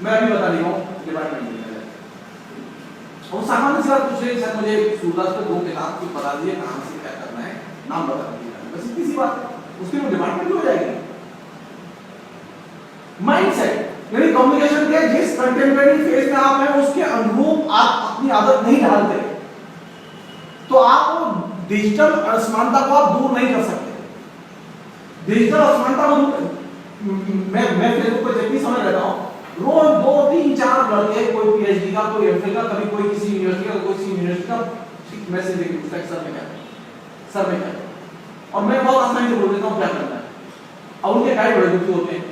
मैं अभी बता रही हूं डिपार्टमेंट में। और सामान्य सी बात पूछ रही सर मुझे सूरदास पे 2 किताब की बता दिए, कहां से क्या करना है, नाम बता दीजिए, बस इतनी सी बात। उसके लिए डिपार्टमेंट हो जाएगी। माइंडसेट यानी कम्युनिकेशन के जिस कंटेम्परेरी फेज में आप हैं उसके अनुरूप आप अपनी आदत नहीं डालते तो आप डिजिटल असमानता को आप दूर नहीं कर सकते। डिजिटल असमानता को मैं फेसबुक पर जब भी समय रहता हूं, रोज 2, 3, 4 लड़के, कोई पीएचडी का, कोई एमफिल का, कभी कोई किसी यूनिवर्सिटी का, कोई किसी यूनिवर्सिटी का मैसेज देख पूछता है सर में क्या, सर में क्या, और मैं बहुत आसानी से बोल देता हूं क्या करना है। अब उनके गाइड बड़े दुखी होते हैं,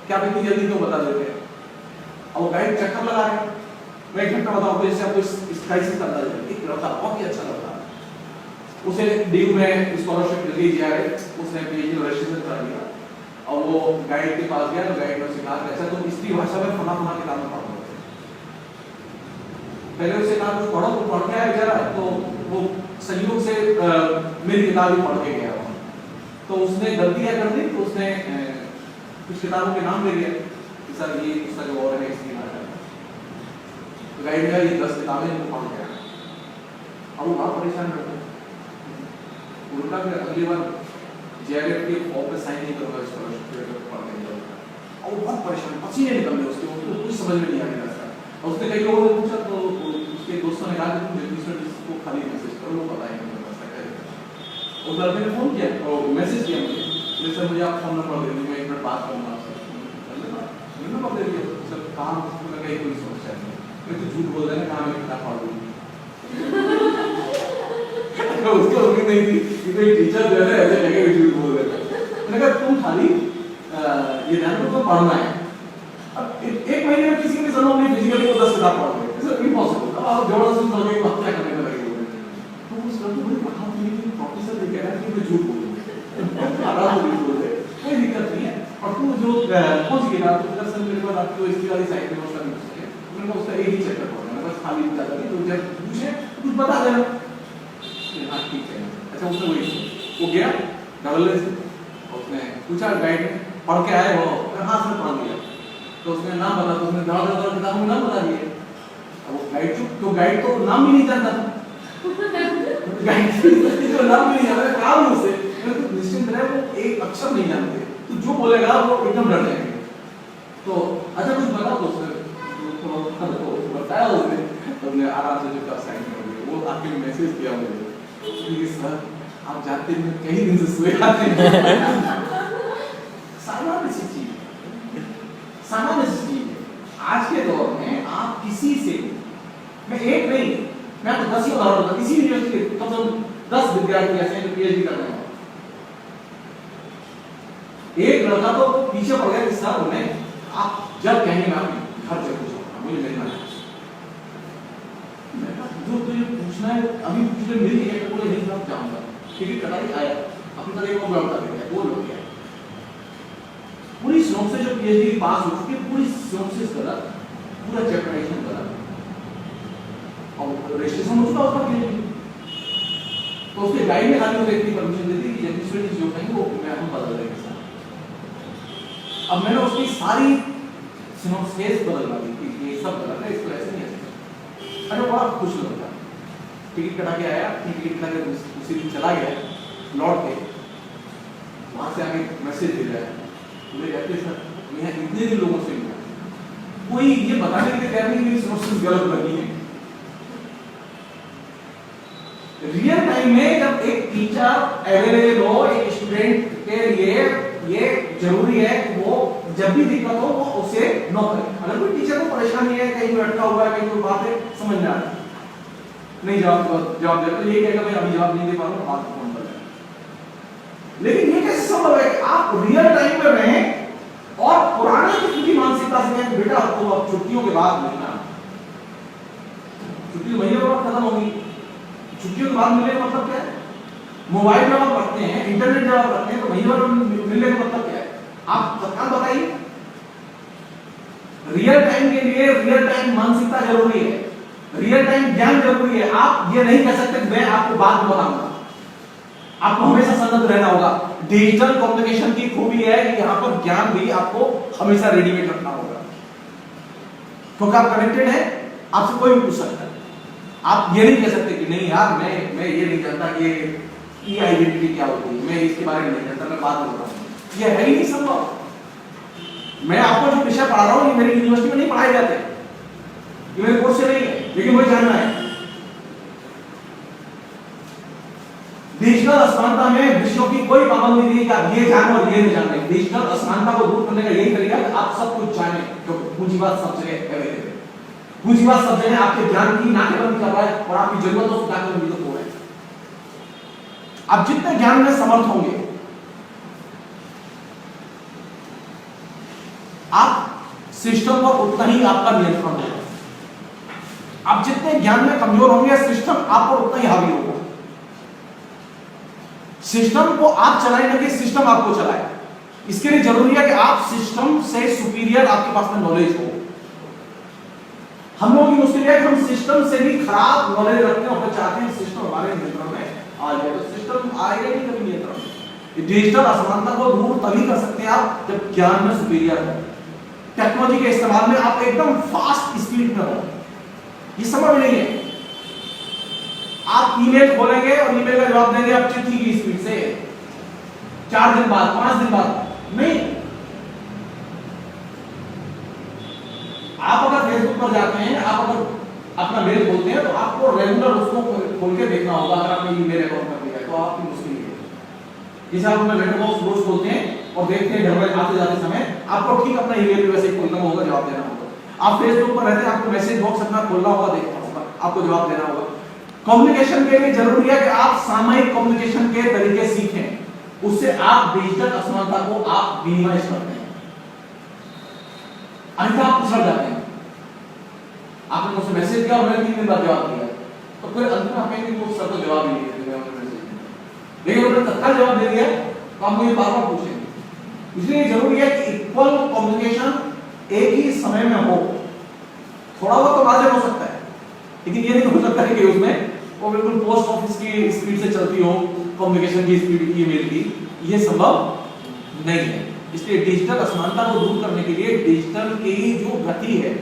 क्या आप इतनी जल्दी क्यों बता देते हैं? अब वो गाइड चक्कर लगा रहे हैं। मैं एक घंटा बताऊं जैसे आपको इस क्राइसिस का अंदाजा है। एक लड़का बहुत ही अच्छा लड़का, उसे डीयू में स्कॉलरशिप मिल गई जीआरए, उसने पीएचडी रजिस्ट्रेशन कर लिया और वो गाइड के पास गया तो गाइड ने उसे कहा ऐसा तुम इसी भाषा में फना किताब में पढ़ो। पहले उसे कहा कुछ पढ़ो, तो पढ़ के आया बेचारा, तो वो संयोग से मेरी किताब ही पढ़ के गया वहां। तो उसने गलती क्या कर दी, तो उसने कुछ किताबों के नाम ले लिया कि सर ये उसका जो और है इसकी ना है। तो गाइड ने ये 10 किताबें इनको पढ़ गया। अब वो बड़ा परेशान रहता है, उल्टा फिर अगली बार जेआरएफ के फॉर्म पे साइन नहीं करूंगा स्कॉलरशिप पढ़ के जाऊंगा। और वो बहुत परेशान, पसीने निकल रहे उसके, उसको कुछ समझ में नहीं आ रहा था। और उसने कई लोगों से पूछा तो उसके दोस्तों ने कहा कि तुम जर्नलिस्ट को खाली मैसेज करो, वो पता है नहीं बता क्या। उस लड़के ने फोन किया और मैसेज किया मुझे, सर मुझे आप फोन नंबर दे दीजिए, मैं एक मिनट बात करूंगा आपसे। मैंने नंबर दे दिया, सर काम में कहीं कोई समस्या नहीं, मैं तो झूठ बोल रहा है कहां में किताब पढ़ लूंगी। उसको उम्मीद नहीं थी कि कोई टीचर जो है ऐसे लगे हुए झूठ बोल रहे थे। मैंने कहा तुम खाली ये ध्यान रखो पढ़ना है। अब एक महीने में किसी की जरूरत नहीं फिजिकली वो 10 किताब पढ़ रहे, इट्स इम्पॉसिबल। अब आप जोड़ा से लगे कि क्या करने में लगे हुए। तो उस लड़के ने कहा कि प्रोफेसर ने कहा कि मैं झूठ बोल रहा हूं, आराम से झूठ बोल रहे, कोई दिक्कत नहीं है। और तू जो पहुंच गया तो सर मेरे पास आपको इसकी वाली साइड में उसका नहीं पूछे, मैंने उसका एक ही चेक करना, बस खाली बता दें तो जब पूछे कुछ बता देना। हाँ ठीक है। अच्छा उसने वो गया डबल उसने पूछा गाइड ने, पढ़ के आए हो? हाँ सर पढ़ लिया। तो उसने नाम बता, तो उसने दौड़ किताबों में नाम बता दिए। अब वो गाइड चुप, तो गाइड तो नाम भी नहीं जानता था। गाइड तो नाम भी नहीं जानता, कहा उससे तो निश्चिंत रहे, वो एक अक्षर नहीं जानते, तो जो बोलेगा वो एकदम डर जाएंगे। तो अच्छा कुछ बताओ, तो उसने बताया, उसने आराम से जो साइन कर दिया। वो आके मैसेज किया मुझे कि सर आप जानते हैं कई दिन से सोए आते हैं। सामान्य सी चीज है, सामान्य सी चीज है। आज के दौर में आप किसी से, मैं एक नहीं, मैं तो 10 ही उदाहरण दूंगा, किसी यूनिवर्सिटी के कम से कम 10 विद्यार्थी ऐसे हैं जो पीएचडी कर रहे हैं। एक लड़का तो पीछे पड़ गया कि सर उन्हें आप जब कहेंगे मैं आपके घर जरूर जाऊंगा, मुझे मिलना है। जो तुझे पूछना है अभी तुझे मिल गया, बोले नहीं मैं जाऊंगा, टिकट कटाई आया, अपनी तरह को बता देगा, वो लोग गया पूरी शौक से जो पीएचडी पास हो चुकी है, पूरी शौक से करा, पूरा चैप्टराइजेशन करा और रजिस्ट्रेशन हो चुका उसका पीएचडी। तो उसके गाइड ने खाली उसे इतनी परमिशन दे दी कि जब स्टूडेंट जो कहेंगे वो मैं हम बदल देंगे। अब मैंने उसकी सारी सिनॉप्सिस बदलवा दी कि ये सब गलत है, इसको ऐसे नहीं ऐसे। अरे बड़ा खुश लगा, टिकट कटा के आया, टिकट कटा के उसी दिन चला गया, लौट के वहां से आगे मैसेज दे रहा है, मुझे कहते सर मैं इतने दिन लोगों से मिला, कोई ये बताने के लिए तैयार नहीं कि मेरी सिनॉप्सिस गलत बनी है। रियल टाइम में जब एक टीचर अवेलेबल हो एक स्टूडेंट के लिए, ये जरूरी है कि वो जब भी दिक्कत हो वो उसे नो करे। अगर कोई टीचर को परेशानी है, कहीं कोई अटका हुआ है, कहीं कोई बात है समझ में आ रही नहीं, जवाब दे तो ये कहेगा मैं अभी जवाब नहीं दे पा रहा हूं, बात को फोन कर लेना। लेकिन ये कैसे संभव है कि आप रियल टाइम में रहें और पुराने किस्म की मानसिकता से कहें बेटा तो अब छुट्टियों के बाद मिलना, छुट्टी महीने बाद खत्म होगी, छुट्टियों के बाद मिलने का मतलब क्या है? मोबाइल जब आप रखते हैं, इंटरनेट जब आप रखते हैं, तो वहीं पर मिलने का मतलब क्या है? आप तत्काल बताइए। रियल टाइम के लिए रियल टाइम मानसिकता जरूरी है, रियल टाइम ज्ञान जरूरी है। आप ये नहीं कह सकते मैं आपको बाद में बताऊंगा, आपको हमेशा सतर्क रहना होगा। डिजिटल कम्युनिकेशन की खूबी है कि यहाँ पर ज्ञान भी आपको हमेशा रेडीमेड रखना होगा, क्योंकि आप कनेक्टेड है, आपसे कोई भी पूछ सकता है। आप ये नहीं कह सकते कि नहीं यार मैं ये नहीं जानता कि ई आइडेंटिटी क्या होती है, मैं इसके बारे में नहीं जानता, मैं बाद में बताऊंगा। ये है ही नहीं संभव। मैं आपको जो विषय पढ़ा रहा हूँ ये मेरी यूनिवर्सिटी में नहीं पढ़ाए जाते, ये मेरे कोर्स से नहीं है, लेकिन मुझे जानना है। डिजिटल असमानता में विषयों की कोई पाबंदी नहीं कि आप ये जानो और ये नहीं जाने। डिजिटल असमानता को दूर करने का यही तरीका है कि आप सब कुछ जाने, क्योंकि पूंजीवाद सब जगह अवेलेबल है। पूंजीवाद सब जगह आपके ज्ञान की नाकेबंदी कर रहा है और आपकी जरूरतों से नाकेबंदी तो हो रहा है। आप जितने ज्ञान में समर्थ होंगे, आप सिस्टम पर उतना ही आपका नियंत्रण होगा। आप जितने ज्ञान में कमजोर होंगे, सिस्टम आप पर उतना ही हावी होगा। सिस्टम को आप चलाएं ना कि सिस्टम आपको चलाए। इसके लिए जरूरी है कि आप सिस्टम से सुपीरियर आपके पास में नॉलेज हो। हम लोगों की मुश्किल है कि हम सिस्टम से भी खराब नॉलेज रखते हैं और चाहते हैं सिस्टम हमारे नियंत्रण में आ जाए, तो सिस्टम आएगा ही कभी नियंत्रण में। डिजिटल असमानता को दूर तभी कर सकते हैं आप जब ज्ञान में सुपीरियर हो, टेक्नोलॉजी के इस्तेमाल में आप एकदम फास्ट स्पीड में हो। ये संभव नहीं है। आप ईमेल खोलेंगे और ईमेल का जवाब देंगे आप चिट्ठी की स्पीड से 4 दिन बाद, 5 दिन बाद, नहीं। आप अगर फेसबुक पर जाते हैं, आप अगर अपना मेल खोलते हैं, तो आपको रेगुलर उसको खोल के देखना होगा। अगर आपने ईमेल अकाउंट कर लिया है तो आपकी मुश्किल है। जैसे आप अपना लेटर बॉक्स रोज खोलते हैं और देखते हैं घर में आते जाते समय, आपको ठीक अपना ईमेल भी वैसे ही खोलना होगा, जवाब देना होगा। आप फेसबुक पर रहते हैं, आपको मैसेज बॉक्स अपना खोलना होगा, देखना होगा, आपको जवाब देना होगा। कम्युनिकेशन के लिए जरूरी है कि आप सामयिक कम्युनिकेशन के तरीके सीखें, उससे आप डिजिटल असमानता को आप मिनिमाइज करते हैं। अन्यथा आप पिछड़ जाते हैं। आपने मुझसे मैसेज किया और मैंने 3 दिन बाद जवाब दिया, तो फिर अंत में आप कहेंगे कि सर तो जवाब नहीं दिया, लेकिन उन्होंने तत्काल जवाब दे दिया तो आप मुझे बार बार पूछेंगे। इसलिए जरूरी है कि इक्वल कम्युनिकेशन एक ही समय में हो। थोड़ा बहुत तो मार्जिन हो सकता है, लेकिन ये नहीं हो सकता है कि उसमें वो बिल्कुल पोस्ट ऑफिस की स्पीड से चलती हो कम्युनिकेशन की स्पीड, ईमेल की, ये संभव नहीं है। इसलिए डिजिटल असमानता को दूर करने के लिए डिजिटल की जो गति है,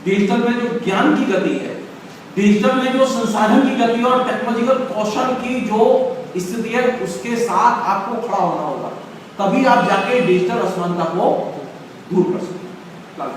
डिजिटल में जो ज्ञान की गति है, डिजिटल में जो संसाधन की गति और टेक्नोलॉजिकल कौशल की जो स्थिति है, उसके साथ आपको खड़ा होना होगा, तभी आप जाके डिजिटल असमानता को दूर कर सकते हैं।